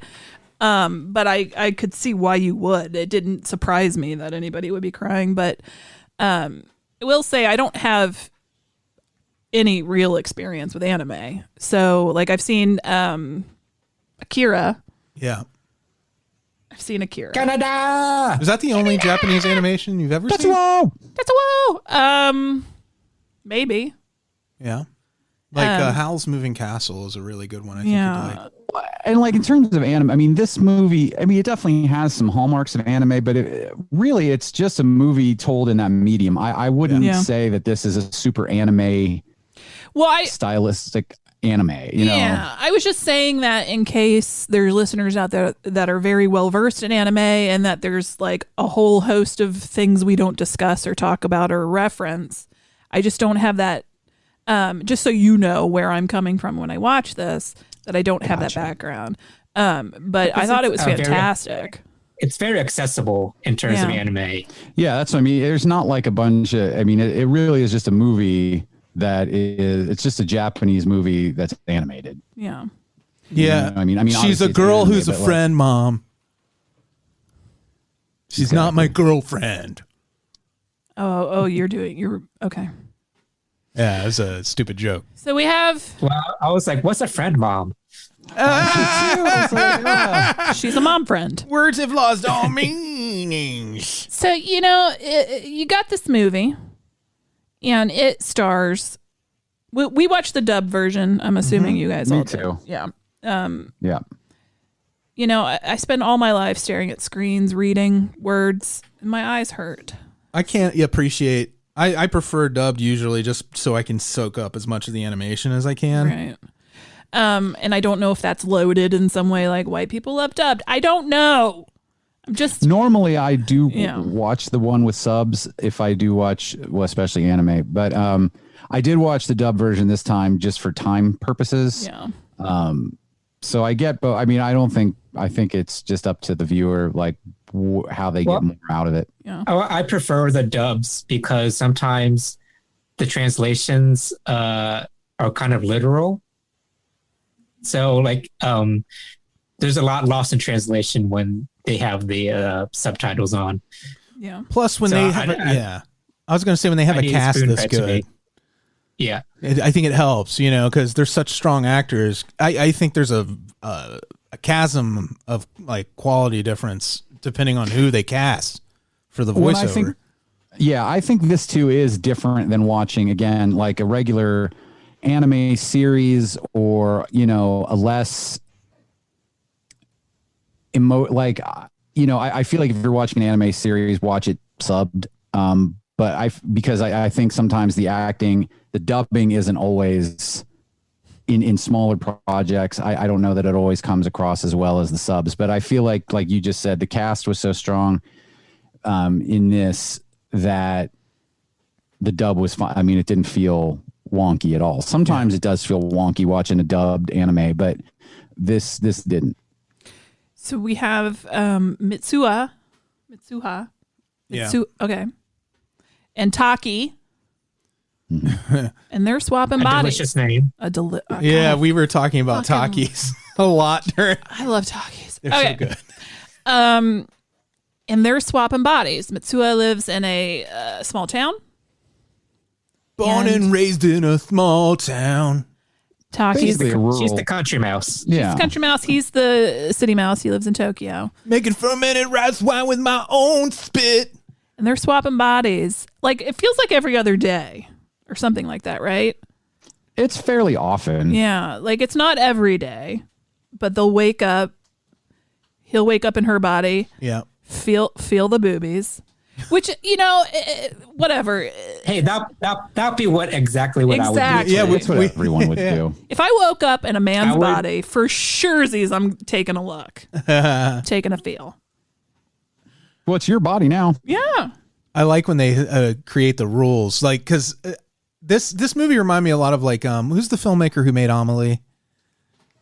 but I could see why you would. It didn't surprise me that anybody would be crying, but I will say I don't have any real experience with anime. So I've seen Akira. Yeah. I've seen Akira. Canada! Is that the only Japanese animation you've ever seen? That's a whoa. Maybe. Yeah. Howl's Moving Castle is a really good one. I think you'd like. And in terms of anime, this movie, it definitely has some hallmarks of anime, but it's just a movie told in that medium. I wouldn't say that this is a super anime, stylistic anime. You know? I was just saying that in case there's listeners out there that are very well versed in anime, and that there's a whole host of things we don't discuss or talk about or reference. I just don't have that. Just so you know where I'm coming from when I watch this, that I don't have that background. But I thought it was fantastic. It's very accessible in terms of anime. Yeah, that's what I mean. There's not a bunch of, it really is just a movie it's just a Japanese movie that's animated. Yeah. Yeah. You know, she's a girl who's a friend, Mom. She's not my girlfriend. Oh, you're okay. Yeah, it was a stupid joke. So we have. Well, I was like, "What's a friend, mom?" She's a mom friend. Words have lost all meanings. So, you got this movie, and it stars. We watched the dub version. I'm assuming you guys all too. did. Yeah. Yeah. I spend all my life staring at screens, reading words, and my eyes hurt. I can't appreciate. I prefer dubbed usually, just so I can soak up as much of the animation as I can. Right. And I don't know if that's loaded in some way, like white people love dubbed. I don't know. I'm just normally I do watch the one with subs if I do watch, well, especially anime. But I did watch the dub version this time just for time purposes. Yeah. So I get, but I mean, I think it's just up to the viewer, like how they get more out of it. Yeah. I prefer the dubs because sometimes the translations are kind of literal. So like, there's a lot lost in translation when they have the subtitles on. Yeah. Plus, when they have, I was going to say when they have a cast that's good. Yeah, I think it helps, because they're such strong actors. I think there's a chasm of like quality difference depending on who they cast for the voiceover. I think this too is different than watching again like a regular anime series or a less I feel like if you're watching an anime series, watch it subbed. But I think sometimes the dubbing isn't always in smaller projects. I don't know that it always comes across as well as the subs, but I feel like you just said, the cast was so strong in this that the dub was fine. I mean, it didn't feel wonky at all. Sometimes it does feel wonky watching a dubbed anime, but this didn't. So we have Mitsuha. Yeah. Okay. And Taki. And they're swapping bodies. Delicious name. We were talking about Takis a lot. I love Takis. They're so good. And they're swapping bodies. Mitsuha lives in a small town. Born and raised in a small town. Taki's she's the country mouse. She's the country mouse. He's the city mouse. He lives in Tokyo. Making fermented rice wine with my own spit. And they're swapping bodies. Like, it feels like every other day or something like that, right? It's fairly often. Yeah. Like, it's not every day, but they'll wake up. He'll wake up in her body. Yeah. Feel the boobies. Which, whatever. Hey, that'd be exactly what I would do. Yeah, that's what everyone would do. If I woke up in a man's body, for surezies, I'm taking a look. Taking a feel. Well, it's your body now. Yeah. I like when they create the rules. Like, because this movie reminded me a lot of like, who's the filmmaker who made Amelie?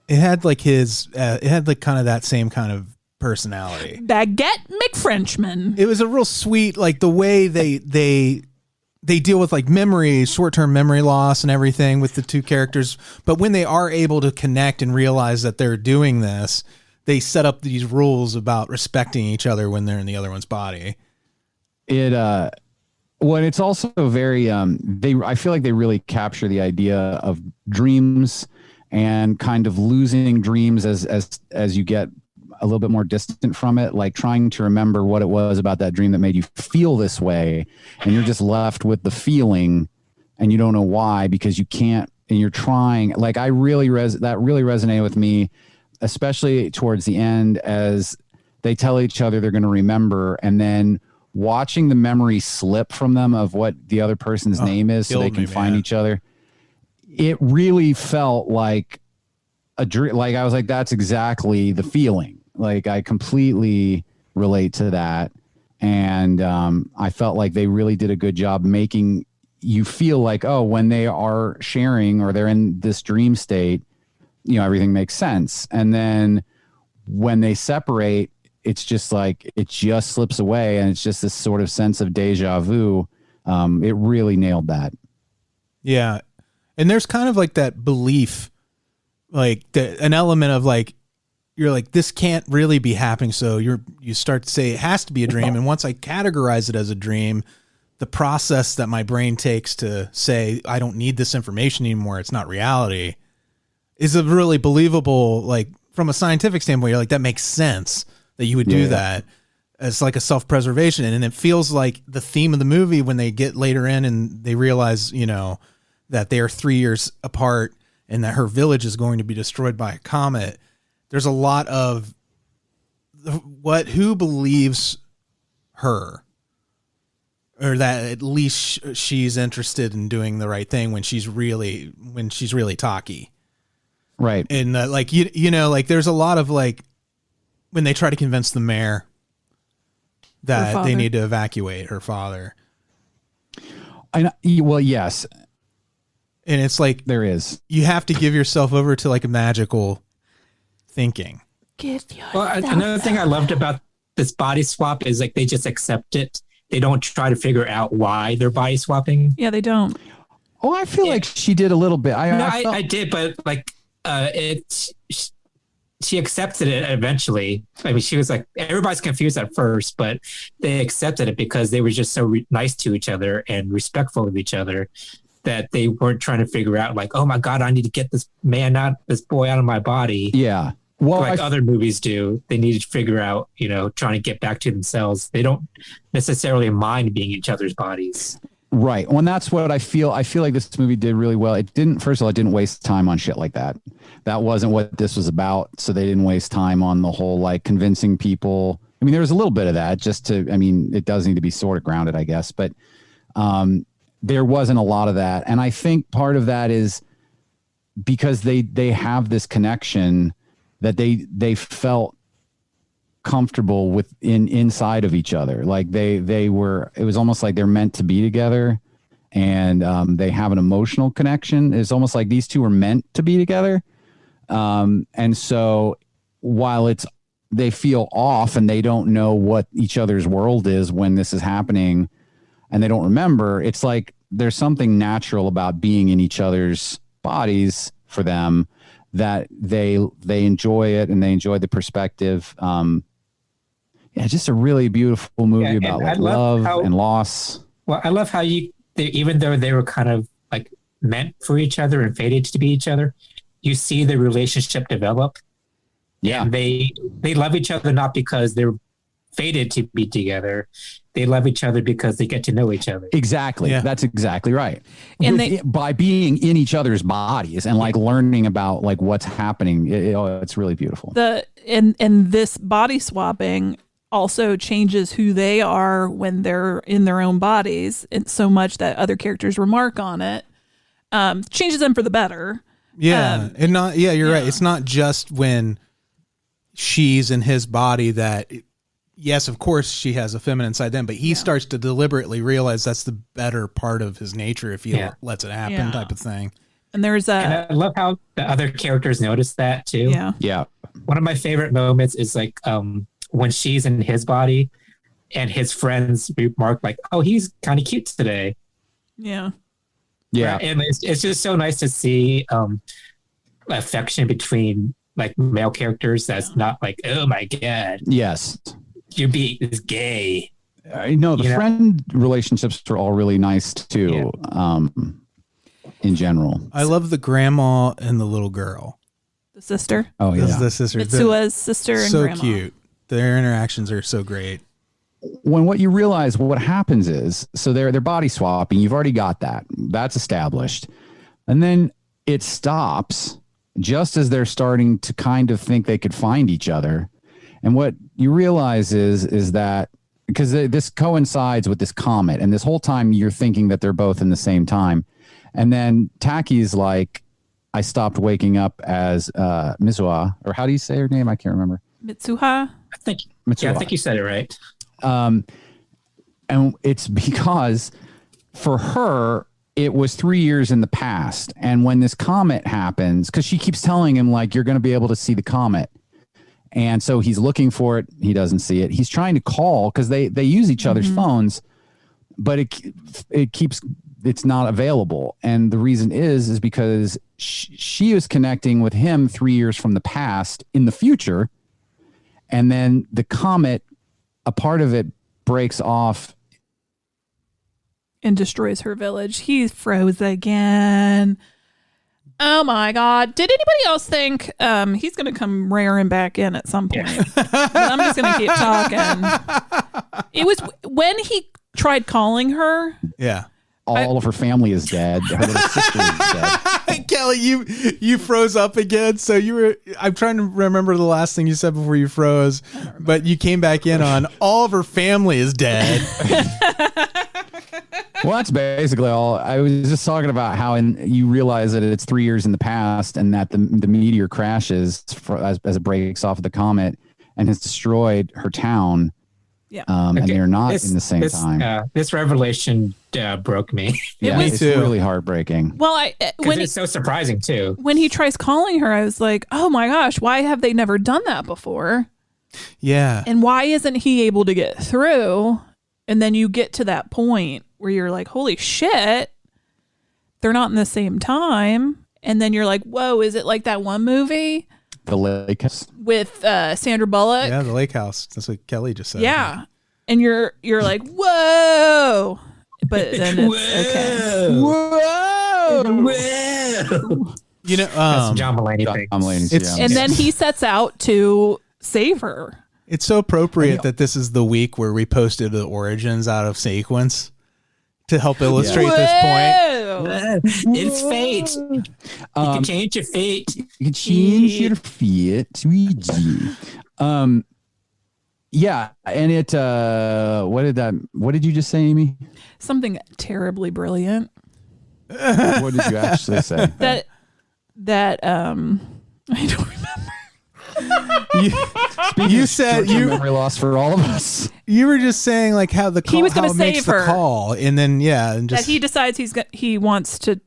It had like kind of that same kind of personality. Baguette McFrenchman. It was a real sweet, like the way they deal with like memory, short-term memory loss and everything with the two characters. But when they are able to connect and realize that they're doing this, they set up these rules about respecting each other when they're in the other one's body. It's also very, I feel like they really capture the idea of dreams and kind of losing dreams as you get a little bit more distant from it, like trying to remember what it was about that dream that made you feel this way. And you're just left with the feeling and you don't know why, because you can't, and you're trying, like that really resonated with me, especially towards the end as they tell each other they're going to remember. And then watching the memory slip from them of what the other person's name is so they can find each other. It really felt like a dream. Like I was like, that's exactly the feeling. Like I completely relate to that. And I felt like they really did a good job making you feel like, oh, when they are sharing or they're in this dream state, everything makes sense. And then when they separate, it's just like, it just slips away. And it's just this sort of sense of deja vu. It really nailed that. Yeah. And there's kind of like that belief, like an element of like, you're like, this can't really be happening. So you start to say it has to be a dream. And once I categorize it as a dream, the process that my brain takes to say, I don't need this information anymore, it's not reality, is a really believable, like from a scientific standpoint, you're like, that makes sense that you would do that as like a self-preservation. And it feels like the theme of the movie when they get later in and they realize, you know, that they are 3 years apart and that her village is going to be destroyed by a comet. There's a lot of who believes her, or that at least she's interested in doing the right thing when she's really talky. Right. And like, you know, like there's a lot of like when they try to convince the mayor that they need to evacuate her father. Well, yes. And it's like, there is, you have to give yourself over to like a magical thinking. Another thing I loved about this body swap is like, they just accept it. They don't try to figure out why they're body swapping. Yeah, they don't. Oh, I feel like she did a little bit. I did, but like she accepted it eventually. I mean, she was like, everybody's confused at first, but they accepted it because they were just so nice to each other and respectful of each other that they weren't trying to figure out like, oh my God, I need to get this boy out of my body. Yeah. Well, like other movies do. They need to figure out, you know, trying to get back to themselves. They don't necessarily mind being each other's bodies. Right. Well, and that's what I feel. I feel like this movie did really well. First of all, it didn't waste time on shit like that. That wasn't what this was about. So they didn't waste time on the whole, like, convincing people. I mean, there was a little bit of that it does need to be sort of grounded, I guess. But there wasn't a lot of that. And I think part of that is because they have this connection that they felt comfortable with inside of each other. Like it was almost like they're meant to be together, and they have an emotional connection. It's almost like these two are meant to be together. And so while they feel off and they don't know what each other's world is when this is happening and they don't remember, it's like there's something natural about being in each other's bodies for them, that they enjoy it and they enjoy the perspective. Just a really beautiful movie about like love and loss. Well, I love how even though they were kind of like meant for each other and fated to be each other, you see the relationship develop. Yeah. And they love each other not because they're fated to be together. They love each other because they get to know each other. Exactly. Yeah. That's exactly right. And by being in each other's bodies and like learning about like what's happening, it's really beautiful. And this body swapping also changes who they are when they're in their own bodies, and so much that other characters remark on it. Changes them for the better. Yeah. You're right. It's not just when she's in his body that, yes, of course she has a feminine side then, but he starts to deliberately realize that's the better part of his nature if he lets it happen, type of thing. And and I love how the other characters notice that too. Yeah. Yeah. One of my favorite moments is like when she's in his body and his friends remark like, oh, he's kind of cute today. Yeah. Yeah. Right? And it's just so nice to see affection between like male characters that's not like, oh my God. Yes. You're being gay. No, the friend relationships are all really nice too. Yeah. In general, I love the grandma and the little girl, the sister. Oh yeah, the sister. Mitsua's sister and so grandma. Cute. Their interactions are so great. When what you realize, what happens is, so they're body swapping. You've already got that's established, and then it stops just as they're starting to kind of think they could find each other. And what you realize is that because this coincides with this comet, and this whole time you're thinking that they're both in the same time. And then Taki's like, I stopped waking up as Mitsuha, or how do you say her name? I can't remember. Mitsuha? I think you said it right. And it's because for her, it was 3 years in the past. And when this comet happens, because she keeps telling him, like, you're going to be able to see the comet. And so he's looking for it. He doesn't see it. He's trying to call because they use each other's phones, but it's not available. And the reason is because she is connecting with him 3 years from the past in the future. And then the comet, a part of it breaks off and destroys her village. He froze again. Oh my God. Did anybody else think he's going to come rearing back in at some point? But I'm just going to keep talking. It was when he tried calling her. Yeah. All of her family is dead. Her little sister is dead. Kelley, you froze up again. So I'm trying to remember the last thing you said before you froze, but you came back in on all of her family is dead. Well, that's basically all. I was just talking about how you realize that it's 3 years in the past and that the meteor crashes as it breaks off of the comet and has destroyed her town. Yeah. And they're not in the same time. This revelation broke me. Yeah, it's really heartbreaking. Well, when it's so surprising too. When he tries calling her, I was like, oh my gosh, why have they never done that before? Yeah. And why isn't he able to get through? And then you get to that point where you're like, holy shit, they're not in the same time. And then you're like, whoa, is it like that one movie? The Lake House With Sandra Bullock? Yeah, the Lake House. That's what Kelley just said. Yeah. And you're like, whoa. But then it's okay. Whoa. You know, that's John Mulaney. And then he sets out to save her. It's so appropriate that this is the week where we posted the origins out of sequence to help illustrate this point. It's fate. You can change your fate. You can change your fate. Yeah, and it. What did you just say, Amy? Something terribly brilliant. What did you actually say? That I don't remember. You said memory loss for all of us. You were just saying like how the call, he was going to save her. The call, and then and just that he decides he wants to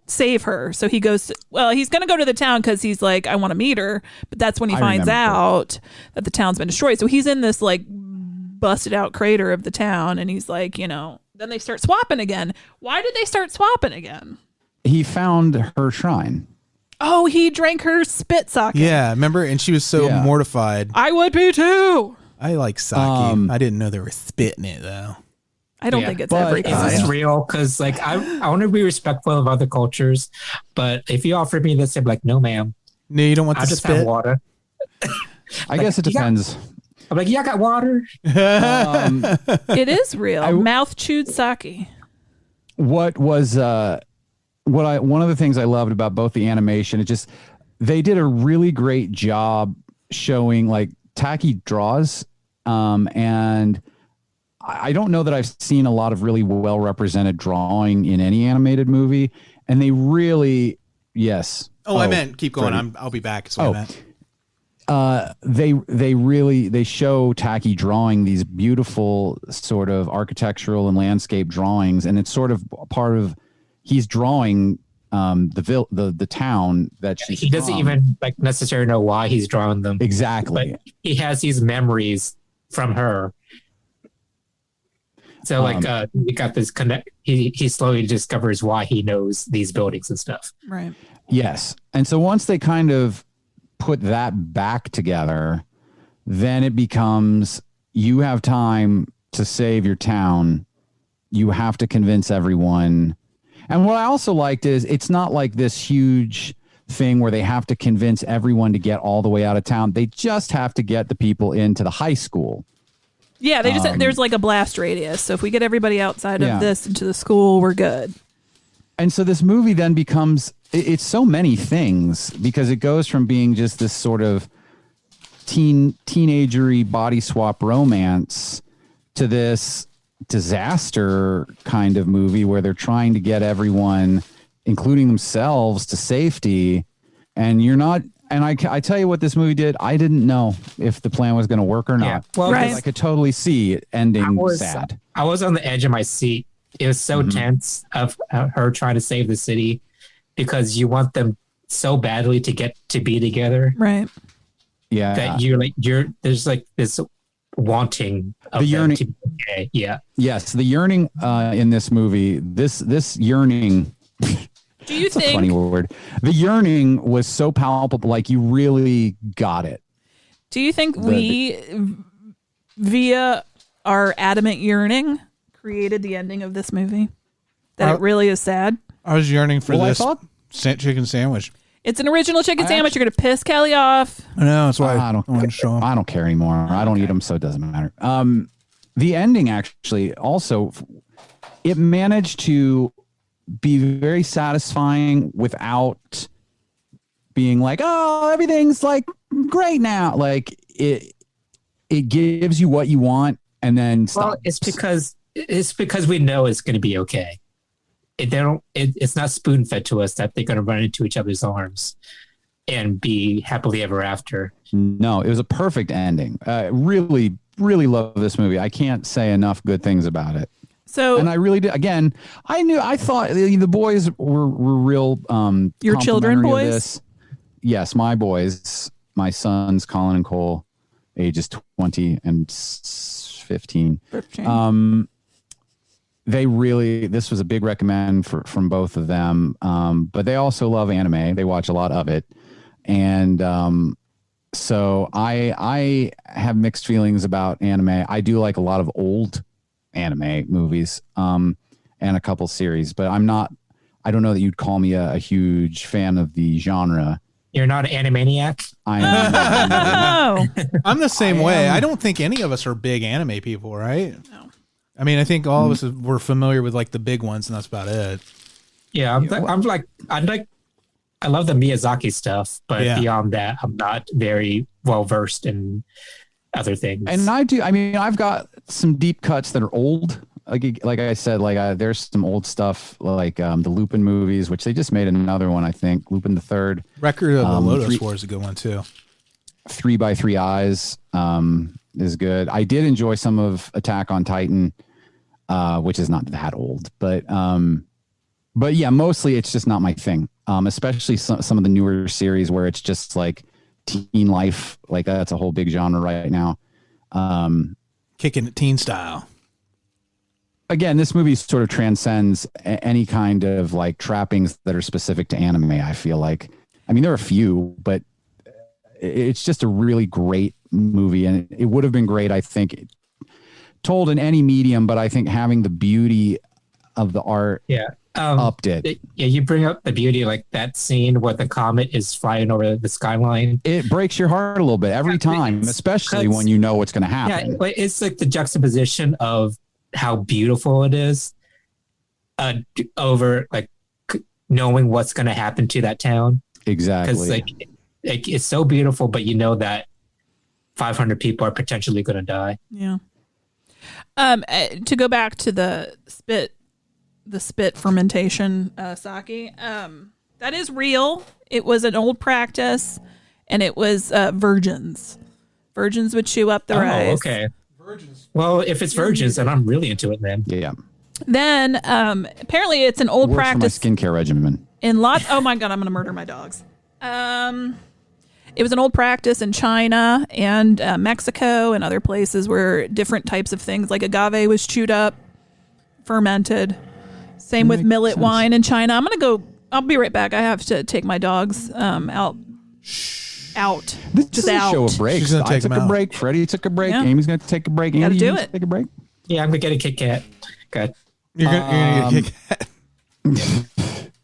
save her. So he goes. He's going to go to the town because he's like, I want to meet her. But that's when he finds out that the town's been destroyed. So he's in this like busted out crater of the town, and he's like, then they start swapping again. Why did they start swapping again? He found her shrine. Oh, he drank her spit sake. Yeah, remember? And she was so mortified. I would be too. I like sake. I didn't know they were spitting it though. I don't think it's every kind. Is this real? Because like I want to be respectful of other cultures, but if you offered me this, I'd be like, no, ma'am. No, you don't want I the just spit? have water. I guess it depends. I'm like, I got water. It is real. Mouth chewed sake. What was one of the things I loved about both the animation, they did a really great job showing like tacky draws. And I don't know that I've seen a lot of really well represented drawing in any animated movie. And they really, yes. I meant keep going. I'll be back. That's what I meant. They show tacky drawing these beautiful sort of architectural and landscape drawings. And it's sort of part of, he's drawing the town that he doesn't even like necessarily know why he's drawing them. Exactly. But he has these memories from her. So we got this connect. He slowly discovers why he knows these buildings and stuff. Right. Yes. And so once they kind of put that back together, then it becomes, you have time to save your town. You have to convince everyone. And what I also liked is it's not like this huge thing where they have to convince everyone to get all the way out of town. They just have to get the people into the high school. Yeah, they just there's like a blast radius. So if we get everybody outside of this into the school, we're good. And so this movie then becomes, it's so many things because it goes from being just this sort of teenagery body swap romance to this disaster kind of movie where they're trying to get everyone, including themselves, to safety. And you're not, and I tell you what this movie did, I didn't know if the plan was going to work or not. Yeah. Well, I could totally see it ending sad. I was on the edge of my seat. It was so tense of her trying to save the city because you want them so badly to get to be together. Right. Yeah. That there's like this wanting of the yearning. them to be okay. Yeah. Yes. The yearning in this movie, this yearning. Do you think? A funny word. The yearning was so palpable, like you really got it. Do you think we, via our adamant yearning, created the ending of this movie. That it really is sad. I was yearning for this chicken sandwich. It's an original chicken sandwich. You're going to piss Kelley off. I know. That's why I want to show him. I don't care anymore. I don't eat them, so it doesn't matter. The ending actually also, it managed to be very satisfying without being like, oh, everything's like great now. Like it gives you what you want and then stops. Well, it's because we know it's going to be okay. It's not spoon fed to us that they're going to run into each other's arms and be happily ever after. No, it was a perfect ending. Really, really love this movie. I can't say enough good things about it. So, and I really did. Again, I thought the boys were real. Your children, boys? Yes, my boys, my sons, Colin and Cole, ages 20 and 15. This was a big recommend from both of them. But they also love anime. They watch a lot of it. And so I have mixed feelings about anime. I do like a lot of old anime movies and a couple series, but I don't know that you'd call me a huge fan of the genre. You're not an animaniac? I'm the same way. I don't think any of us are big anime people, right? No. I mean, I think all of us were familiar with like the big ones, and that's about it. Yeah, I love the Miyazaki stuff, but beyond that, I'm not very well versed in other things. And I do. I mean, I've got some deep cuts that are old. Like I said, there's some old stuff like the Lupin movies, which they just made another one, I think, Lupin the Third. Record of the Lotus War is a good one too. 3 by 3 Eyes is good. I did enjoy some of Attack on Titan, which is not that old, but yeah, mostly it's just not my thing. Especially some of the newer series where it's just like teen life, like that's a whole big genre right now. Kicking it teen style. Again, this movie sort of transcends any kind of like trappings that are specific to anime. I feel like, I mean, there are a few, but it's just a really great movie, and it would have been great, I think, told in any medium. But I think having the beauty of the art, upped it. You bring up the beauty, like that scene where the comet is flying over the skyline. It breaks your heart a little bit every time, especially when you know what's going to happen. Yeah, it's like the juxtaposition of how beautiful it is over like knowing what's going to happen to that town. Exactly. Because like it's so beautiful, but you know that 500 people are potentially going to die. Yeah. To go back to the spit fermentation sake, that is real. It was an old practice, and it was virgins. Virgins would chew up the rice. Oh, okay. Well, if it's virgins, then I'm really into it then. Yeah. Then apparently it's an old practice. For my skincare regimen. In lots. Oh my God, I'm going to murder my dogs. It was an old practice in China and Mexico and other places where different types of things like agave was chewed up, fermented. Same with millet wine in China. I'll be right back. I have to take my dogs out. This is a show of breaks. I took a break. Freddie took a break. Yeah. Amy's going to take a break. Gotta do it. Take a break. Yeah, I'm going to get a Kit Kat. Good. You're going to get a Kit Kat.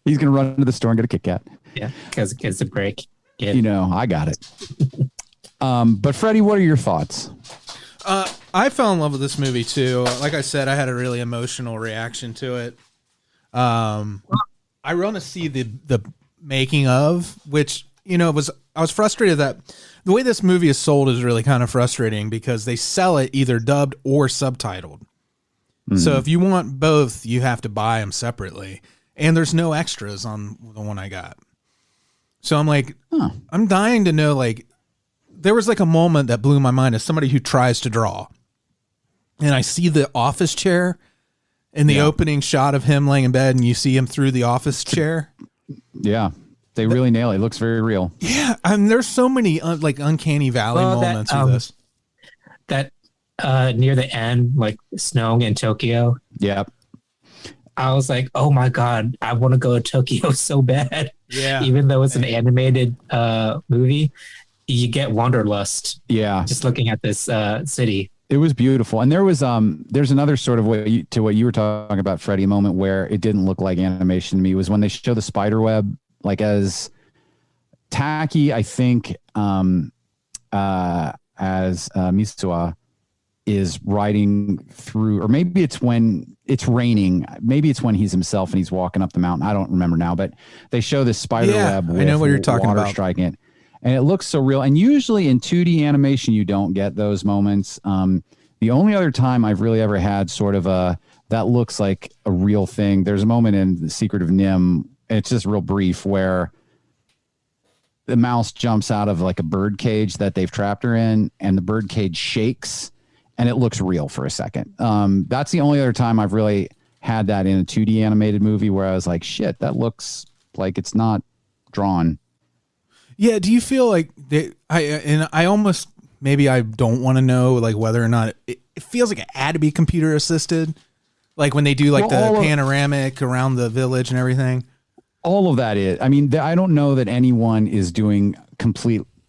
He's going to run to the store and get a Kit Kat. Yeah, because it's a break. Yeah. You know, I got it. But Freddie, what are your thoughts? I fell in love with this movie too. Like I said, I had a really emotional reaction to it. I want to see the making of, which, you know, I was frustrated that the way this movie is sold is really kind of frustrating because they sell it either dubbed or subtitled. Mm-hmm. So if you want both, you have to buy them separately, and there's no extras on the one I got. So I'm like, I'm dying to know, like, there was like a moment that blew my mind as somebody who tries to draw, and I see the office chair in the opening shot of him laying in bed, and you see him through the office chair. Yeah. They really nail it. It looks very real. Yeah. I mean, there's so many like uncanny valley moments with this. That near the end, like snowing in Tokyo. Yep. I was like, oh my God, I want to go to Tokyo so bad. Yeah. Even though it's an animated movie, you get wanderlust. Yeah. Just looking at this city. It was beautiful. And there was there's another sort of way to what you were talking about, Freddie, a moment where it didn't look like animation to me was when they show the spider web like as tacky, I think, as Mitsuha is riding through, or maybe it's when it's raining. Maybe it's when he's himself and he's walking up the mountain. I don't remember now, but they show this spider web with I know what you're talking water about. striking it. And it looks so real. And usually in 2D animation, you don't get those moments. The only other time I've really ever had sort of that looks like a real thing. There's a moment in The Secret of Nim. It's just real brief where the mouse jumps out of like a bird cage that they've trapped her in, and the bird cage shakes and it looks real for a second. That's the only other time I've really had that in a 2D animated movie where I was like, shit, that looks like it's not drawn. Yeah, do you feel like I almost, maybe I don't want to know like whether or not it feels like it had to be computer assisted, like when they do like the panoramic around the village and everything. All of that is, I mean, I don't know that anyone is doing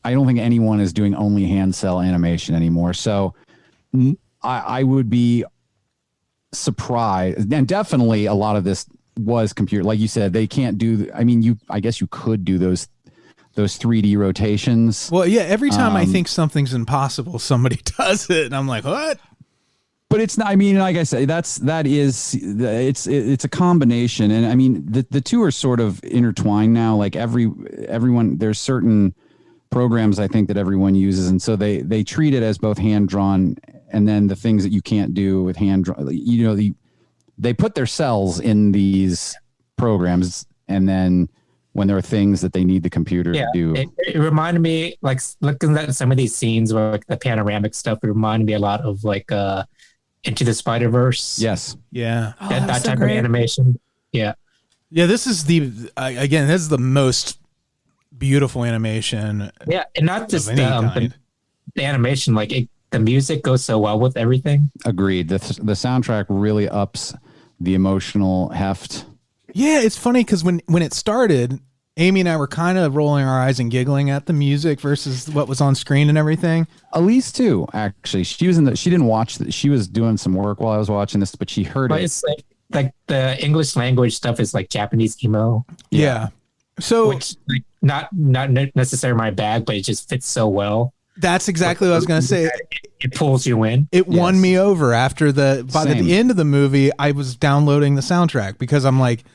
I don't think anyone is doing only hand cell animation anymore. So I would be surprised, and definitely a lot of this was computer. Like you said, they can't do, I mean, I guess you could do those 3D rotations. Well, yeah, every time I think something's impossible, somebody does it, and I'm like, what? But it's not, I mean, like I said, it's a combination. And I mean, the two are sort of intertwined now. Like everyone, there's certain programs I think that everyone uses. And so they treat it as both hand drawn, and then the things that you can't do with hand drawn, you know, they put their cells in these programs, and then when there are things that they need the computer to do. It reminded me, like looking at some of these scenes where like the panoramic stuff, it reminded me a lot of like Into the Spider-Verse. Yes. Yeah. That type of animation. Yeah. Yeah, this is this is the most beautiful animation. Yeah, and not just the animation, like the music goes so well with everything. Agreed. The soundtrack really ups the emotional heft. Yeah, it's funny because when it started, Amy and I were kind of rolling our eyes and giggling at the music versus what was on screen and everything. Alise too, actually. She didn't watch she was doing some work while I was watching this, but she heard it. It's like the English language stuff is like Japanese emo. Yeah. So which like not necessarily my bag, but it just fits so well. That's exactly what I was going to say. It pulls you in. It won me over after by the end of the movie, I was downloading the soundtrack because I'm like,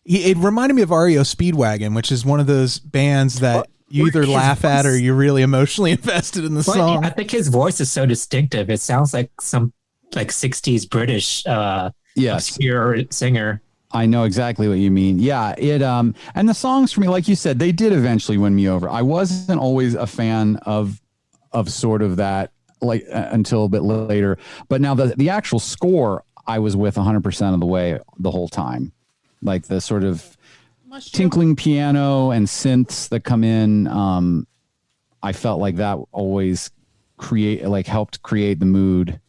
it reminded me of REO Speedwagon, which is one of those bands that you either laugh at or you're really emotionally invested in the song. I think his voice is so distinctive. It sounds like some like 60s British obscure singer. I know exactly what you mean. Yeah, it and the songs for me, like you said, they did eventually win me over. I wasn't always a fan of sort of that, like until a bit later. But now the actual score, I was with 100% of the way the whole time. Like the sort of tinkling piano and synths that come in. I felt like that always helped create the mood,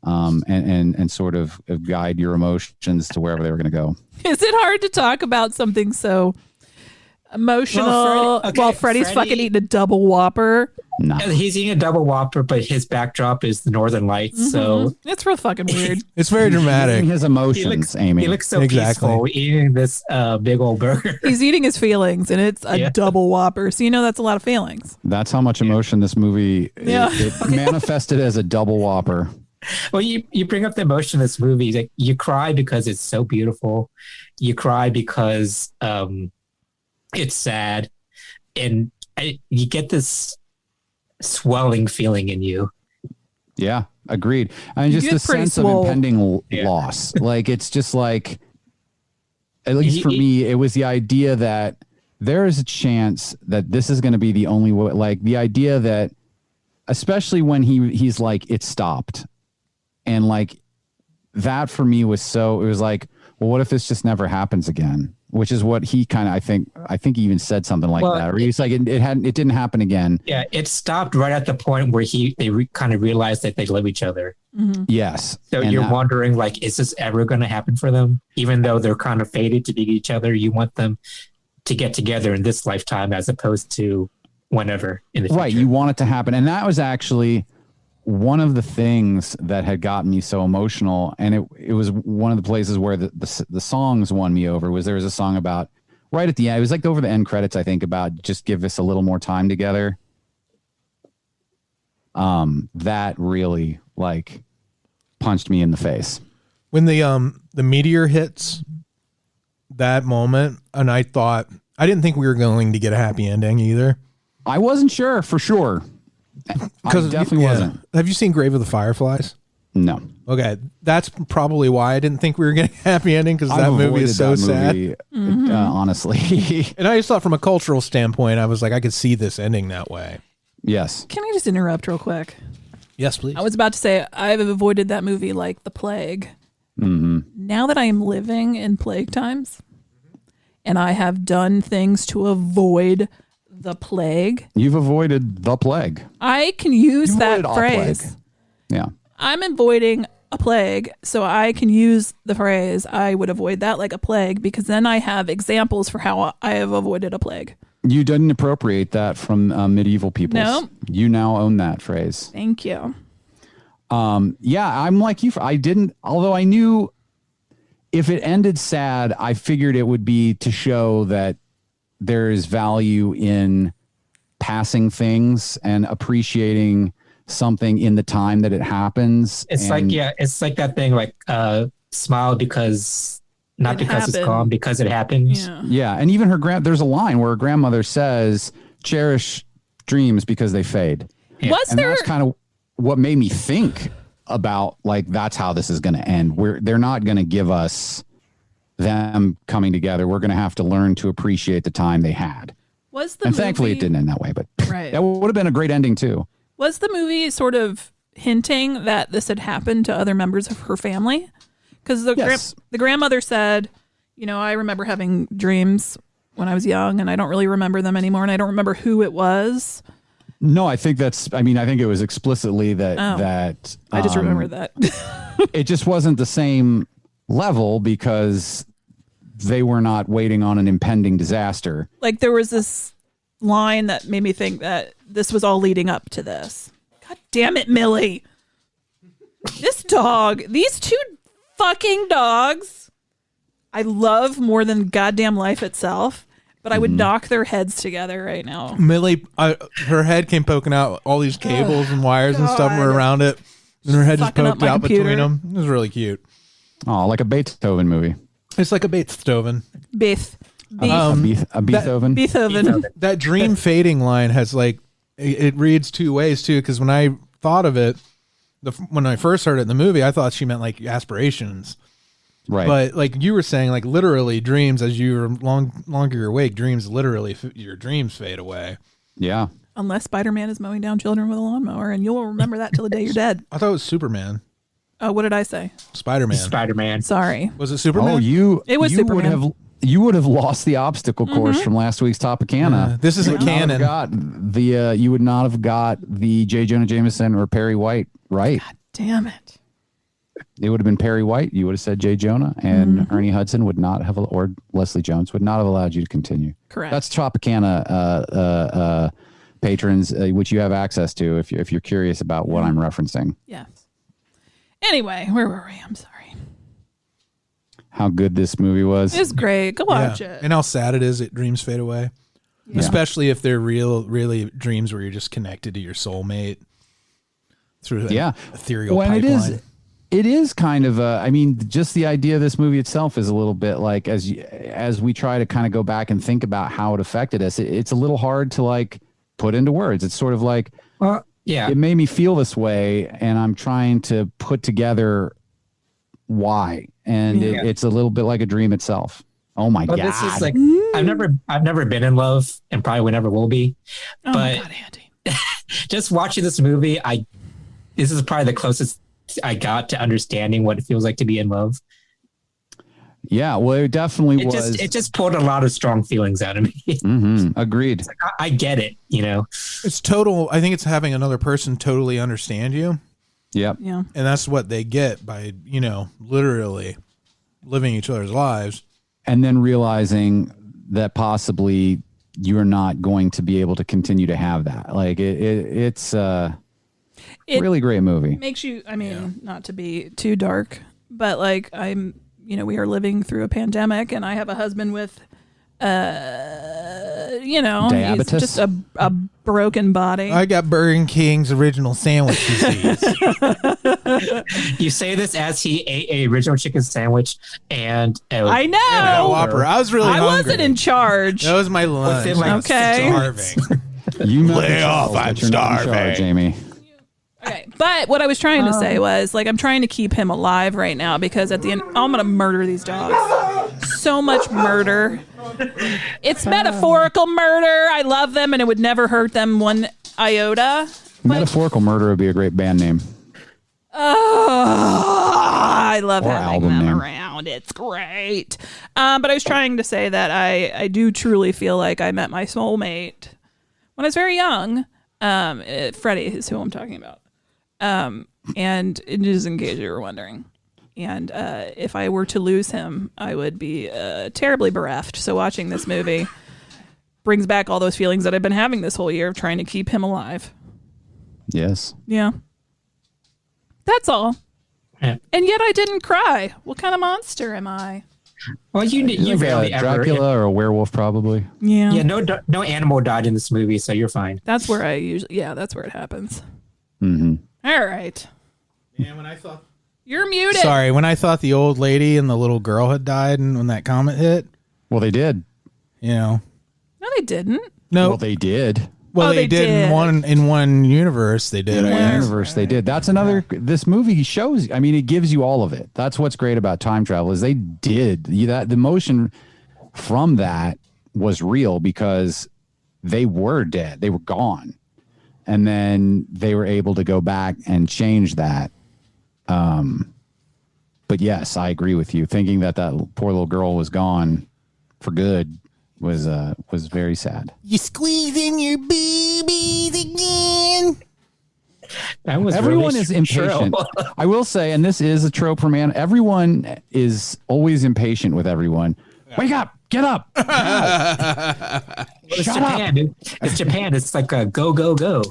and sort of guide your emotions to wherever they were going to go. Is it hard to talk about something so emotional while Freddy's fucking eating a double Whopper? No. He's eating a double Whopper, but his backdrop is the Northern Lights. So it's real fucking weird. It's very dramatic. His emotions, Amy. He looks so peaceful eating this big old burger. He's eating his feelings, and it's a double Whopper. So that's a lot of feelings. That's how much emotion this movie it manifested as a double Whopper. Well, you bring up the emotion in this movie. Like, you cry because it's so beautiful. You cry because it's sad, and you get this swelling feeling in you. Yeah, agreed. I mean, just the sense of impending loss. Like, it's just like, at least for me, it was the idea that there is a chance that this is going to be the only way. Like, the idea that, especially when he's like, it stopped. And like, that for me was it was like, well, what if this just never happens again? Which is what he kind of, I think he even said something like that. Or he's like, it didn't happen again. Yeah, it stopped right at the point where they kind of realized that they love each other. Mm-hmm. Yes. So you're wondering, like, is this ever going to happen for them? Even though they're kind of fated to be each other, you want them to get together in this lifetime as opposed to whenever in the future. Right, you want it to happen. And that was actually one of the things that had gotten me so emotional, and it was one of the places where the songs won me over, was there was a song about right at the end. It was like over the end credits, I think, about just give us a little more time together. That really like punched me in the face. When the meteor hits that moment, and I didn't think we were going to get a happy ending either. I wasn't sure for sure. Because definitely wasn't. Have you seen Grave of the Fireflies? No. Okay, that's probably why I didn't think we were getting a happy ending, because that movie is so sad. Honestly. And I just thought from a cultural standpoint, I was like, I could see this ending that way. Yes. Can I just interrupt real quick? Yes, please. I was about to say I've avoided that movie like the plague. Mm-hmm. Now that I am living in plague times, and I have done things to avoid the plague. You've avoided the plague. I can use that phrase. Plague. Yeah. I'm avoiding a plague, so I can use the phrase, I would avoid that like a plague, because then I have examples for how I have avoided a plague. You didn't appropriate that from medieval peoples. No. You now own that phrase. Thank you. Yeah, I'm like you. I didn't, although I knew if it ended sad, I figured it would be to show that there is value in passing things and appreciating something in the time that it happens. It's it's like that thing, like smile because not because it's calm, because it happens. Yeah, and even there's a line where her grandmother says, "Cherish dreams because they fade." Yeah. That's kind of what made me think about like that's how this is going to end. They're not going to give us them coming together. We're going to have to learn to appreciate the time they had. Thankfully it didn't end that way, but that would have been a great ending too. Was the movie sort of hinting that this had happened to other members of her family? Because the grandmother said, I remember having dreams when I was young, and I don't really remember them anymore, and I don't remember who it was. No, I think I think it was explicitly that I just remember that. It just wasn't the same level because they were not waiting on an impending disaster. Like there was this line that made me think that this was all leading up to this. God damn it, Millie. This dog, these two fucking dogs, I love more than goddamn life itself, but I would knock their heads together right now. Millie, her head came poking out, all these cables and wires and stuff were around it, and her head just poked out between them. It was really cute. Oh, like a Beethoven movie. It's like a Beethoven. A Beethoven. Beethoven. That dream fading line has like, it reads two ways too, because when I thought of it, when I first heard it in the movie, I thought she meant like aspirations. Right. But like you were saying, like literally dreams, as you're longer you're awake, dreams literally, your dreams fade away. Yeah. Unless Spider-Man is mowing down children with a lawnmower, and you'll remember that till the day you're dead. I thought it was Superman. Oh, what did I say? Spider-Man. Sorry. Was it Superman? Oh, it was Superman. You would have lost the obstacle course from last week's Topicana. This isn't canon. You would not have got the J. Jonah Jameson or Perry White right. God damn it. It would have been Perry White. You would have said J. Jonah, and Ernie Hudson would not have, or Leslie Jones would not have allowed you to continue. Correct. That's Tropicana patrons, which you have access to if you're curious about what I'm referencing. Yes. Anyway, where were we? I'm sorry. How good this movie was. It's great. Go watch it. And how sad it is that dreams fade away. Yeah. Especially if they're really dreams where you're just connected to your soulmate through that ethereal pipeline. It is kind of just the idea of this movie itself is a little bit like, as we try to kind of go back and think about how it affected us, it's a little hard to like put into words. It's sort of like, it made me feel this way, and I'm trying to put together why. And it's a little bit like a dream itself. Oh my God. This is like, I've never been in love, and probably never will be. Oh but my God, Andy. Just watching this movie, this is probably the closest I got to understanding what it feels like to be in love. Yeah, well, it definitely was. It just pulled a lot of strong feelings out of me. Agreed. It's like, I get it, It's total. I think it's having another person totally understand you. Yep. Yeah. And that's what they get by, literally living each other's lives. And then realizing that possibly you're not going to be able to continue to have that. Like it's Really great movie. Makes you, I mean, not to be too dark, but like we are living through a pandemic, and I have a husband with, diabetes. He's just a broken body. I got Burger King's original sandwich disease. You say this as he ate a original chicken sandwich and I know. I was really hungry. I wasn't in charge. That was my lunch. Okay. Starving. You lay off. I'm starving, Jamie. Okay, but what I was trying to say was, like, I'm trying to keep him alive right now because at the end, I'm going to murder these dogs. So much murder. It's metaphorical murder. I love them, and it would never hurt them one iota. Metaphorical Murder would be a great band name. I love Or having album them name. around. It's great. But I was trying to say that I do truly feel like I met my soulmate when I was very young. Freddy is who I'm talking about. And just in case you were wondering. And if I were to lose him, I would be terribly bereft. So watching this movie brings back all those feelings that I've been having this whole year of trying to keep him alive. Yes. Yeah. That's all. Yeah. And yet I didn't cry. What kind of monster am I? Well, you rarely ever. Dracula or a werewolf, probably. Yeah. Yeah. No animal died in this movie, so you're fine. That's where that's where it happens. Mm-hmm. All right. Yeah, when I thought you're muted. Sorry, when I thought the old lady and the little girl had died, and when that comet hit. Well, they did. No, they didn't. No. Well, they did. Well, they did in one universe. They did. In one universe, they did. That's another. This movie shows. I mean, it gives you all of it. That's what's great about time travel is they did that. The emotion from that was real because they were dead. They were gone, and then they were able to go back and change that. But yes, I agree with you. Thinking that poor little girl was gone for good was very sad. You squeezing your babies again. That was Everyone really is impatient. I will say, and this is a trope for man. Everyone is always impatient with everyone. Wake up! Get up! It's Japan, dude. It's Japan. It's like a go, go, go.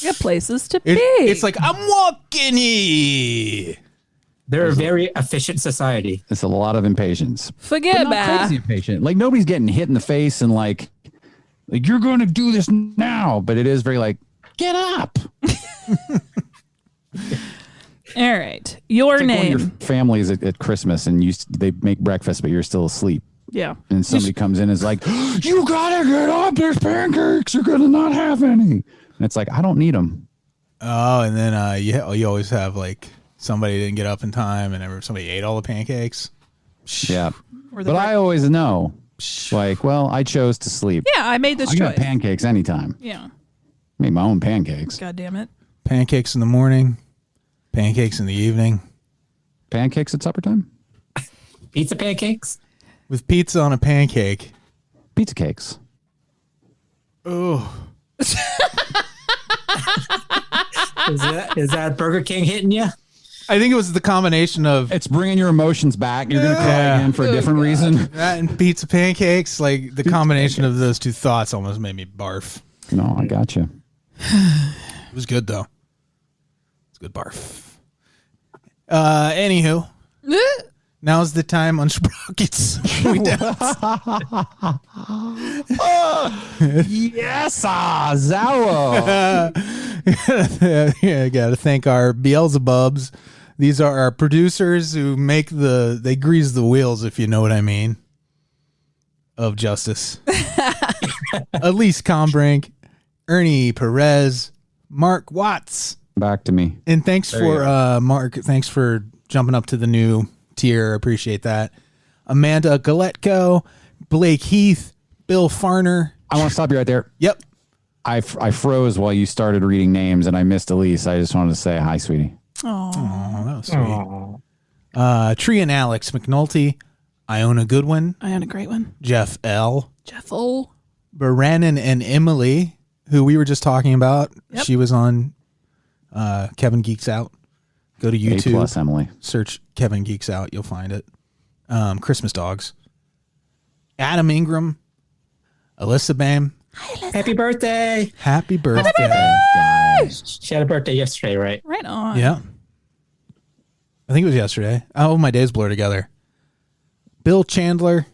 You have places to be. It's like I'm walking here. They're a very efficient society. It's a lot of impatience. Forget about crazy impatient. Like nobody's getting hit in the face and like you're going to do this now. But it is very like get up. All right, your name. Your family is at Christmas and they make breakfast, but you're still asleep. Yeah. And somebody comes in and is like, you gotta get up. There's pancakes. You're gonna not have any. And it's like I don't need them. Oh, and then you always have like. Somebody didn't get up in time and somebody ate all the pancakes. Yeah. But I always know, like, well, I chose to sleep. Yeah, I made this choice. I got pancakes anytime. Yeah. Make my own pancakes. God damn it. Pancakes in the morning, pancakes in the evening. Pancakes at supper time? Pizza pancakes? With pizza on a pancake. Pizza cakes. Oh. Is that Burger King hitting you? I think it was the combination of it's bringing your emotions back. You're going to cry again for a different reason. That and pizza pancakes, like the combination of those two thoughts almost made me barf. No, I got you. It was good though. It's good barf. Anywho, now's the time on Sprockets. We dance. Yes, Zawo. Yeah, got to thank our Beelzebubs. These are our producers who they grease the wheels, if you know what I mean, of justice. Alise Kombrinck, Ernie Perez, Mark Watts. Back to me. And thanks for Mark. Thanks for jumping up to the new tier. Appreciate that. Amanda Geletko, Blake Heath, Bill Farner. I want to stop you right there. Yep. I froze while you started reading names and I missed Alise. I just wanted to say hi, sweetie. Oh, that was sweet. Tree and Alex McNulty, Iona Goodwin. Iona, great one. Jeff L. Jeff O. Branan and Emily, who we were just talking about. Yep. She was on Kevin Geeks Out. Go to YouTube. A+ Emily. Search Kevin Geeks Out. You'll find it. Christmas Dogs. Adam Ingram. Alyssa Boehm. Happy birthday. Happy birthday. She had a birthday yesterday, right? Right on. Yeah. I think it was yesterday. Oh, my days blur together. Bill Chandler.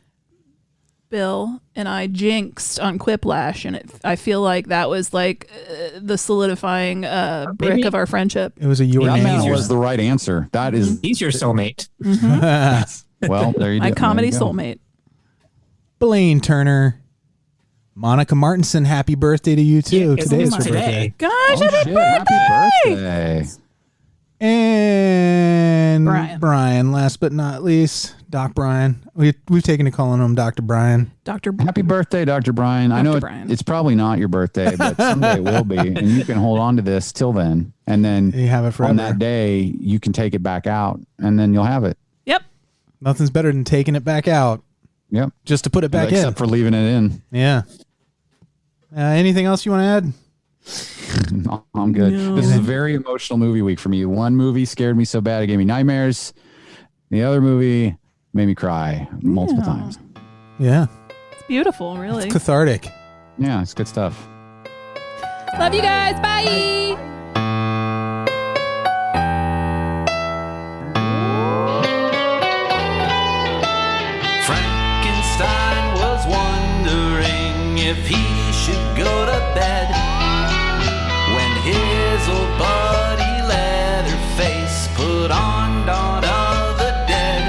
Bill and I jinxed on Quiplash, and I feel like that was like the solidifying brick of our friendship. It was a your name. That was the right answer. That is. He's your soulmate. Well, there you go. My comedy soulmate. Blayne Turner. Monica Martinson, happy birthday to you too. Today is her birthday. Gosh, happy birthday! And Brian, last but not least, Doc Brian. We've taken to calling him Dr. Brian. Happy birthday, Dr. Brian. I know it's probably not your birthday, but someday it will be, and you can hold on to this till then, and then you have it forever. On that day, you can take it back out, and then you'll have it. Yep. Nothing's better than taking it back out. Yep. Just to put it back in. Except for leaving it in. Yeah. Anything else you want to add? No, I'm good. No. This is a very emotional movie week for me. One movie scared me so bad it gave me nightmares. The other movie made me cry multiple times. Yeah. It's beautiful, really. It's cathartic. Yeah, it's good stuff. Love you guys. Bye. Frankenstein was wondering if he should go to bed when his old buddy Leatherface put on Dawn of the Dead.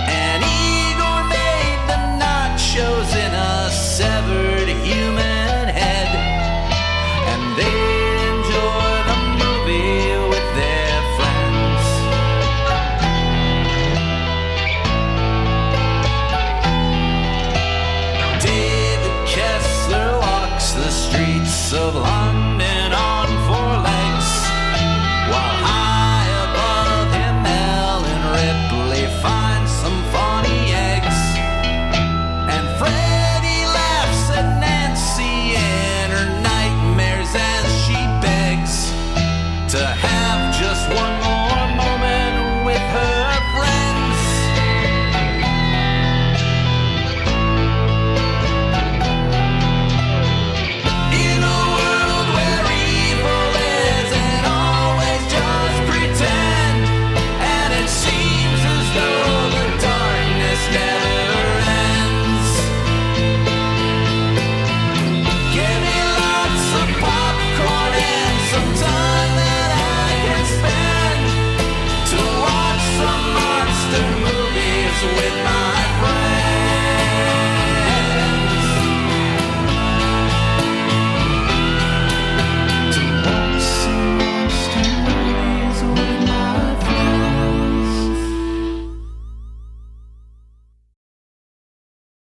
And Igor made the nachos in a severed human head, and they enjoy the movie with their friends. David Kessler walks the streets of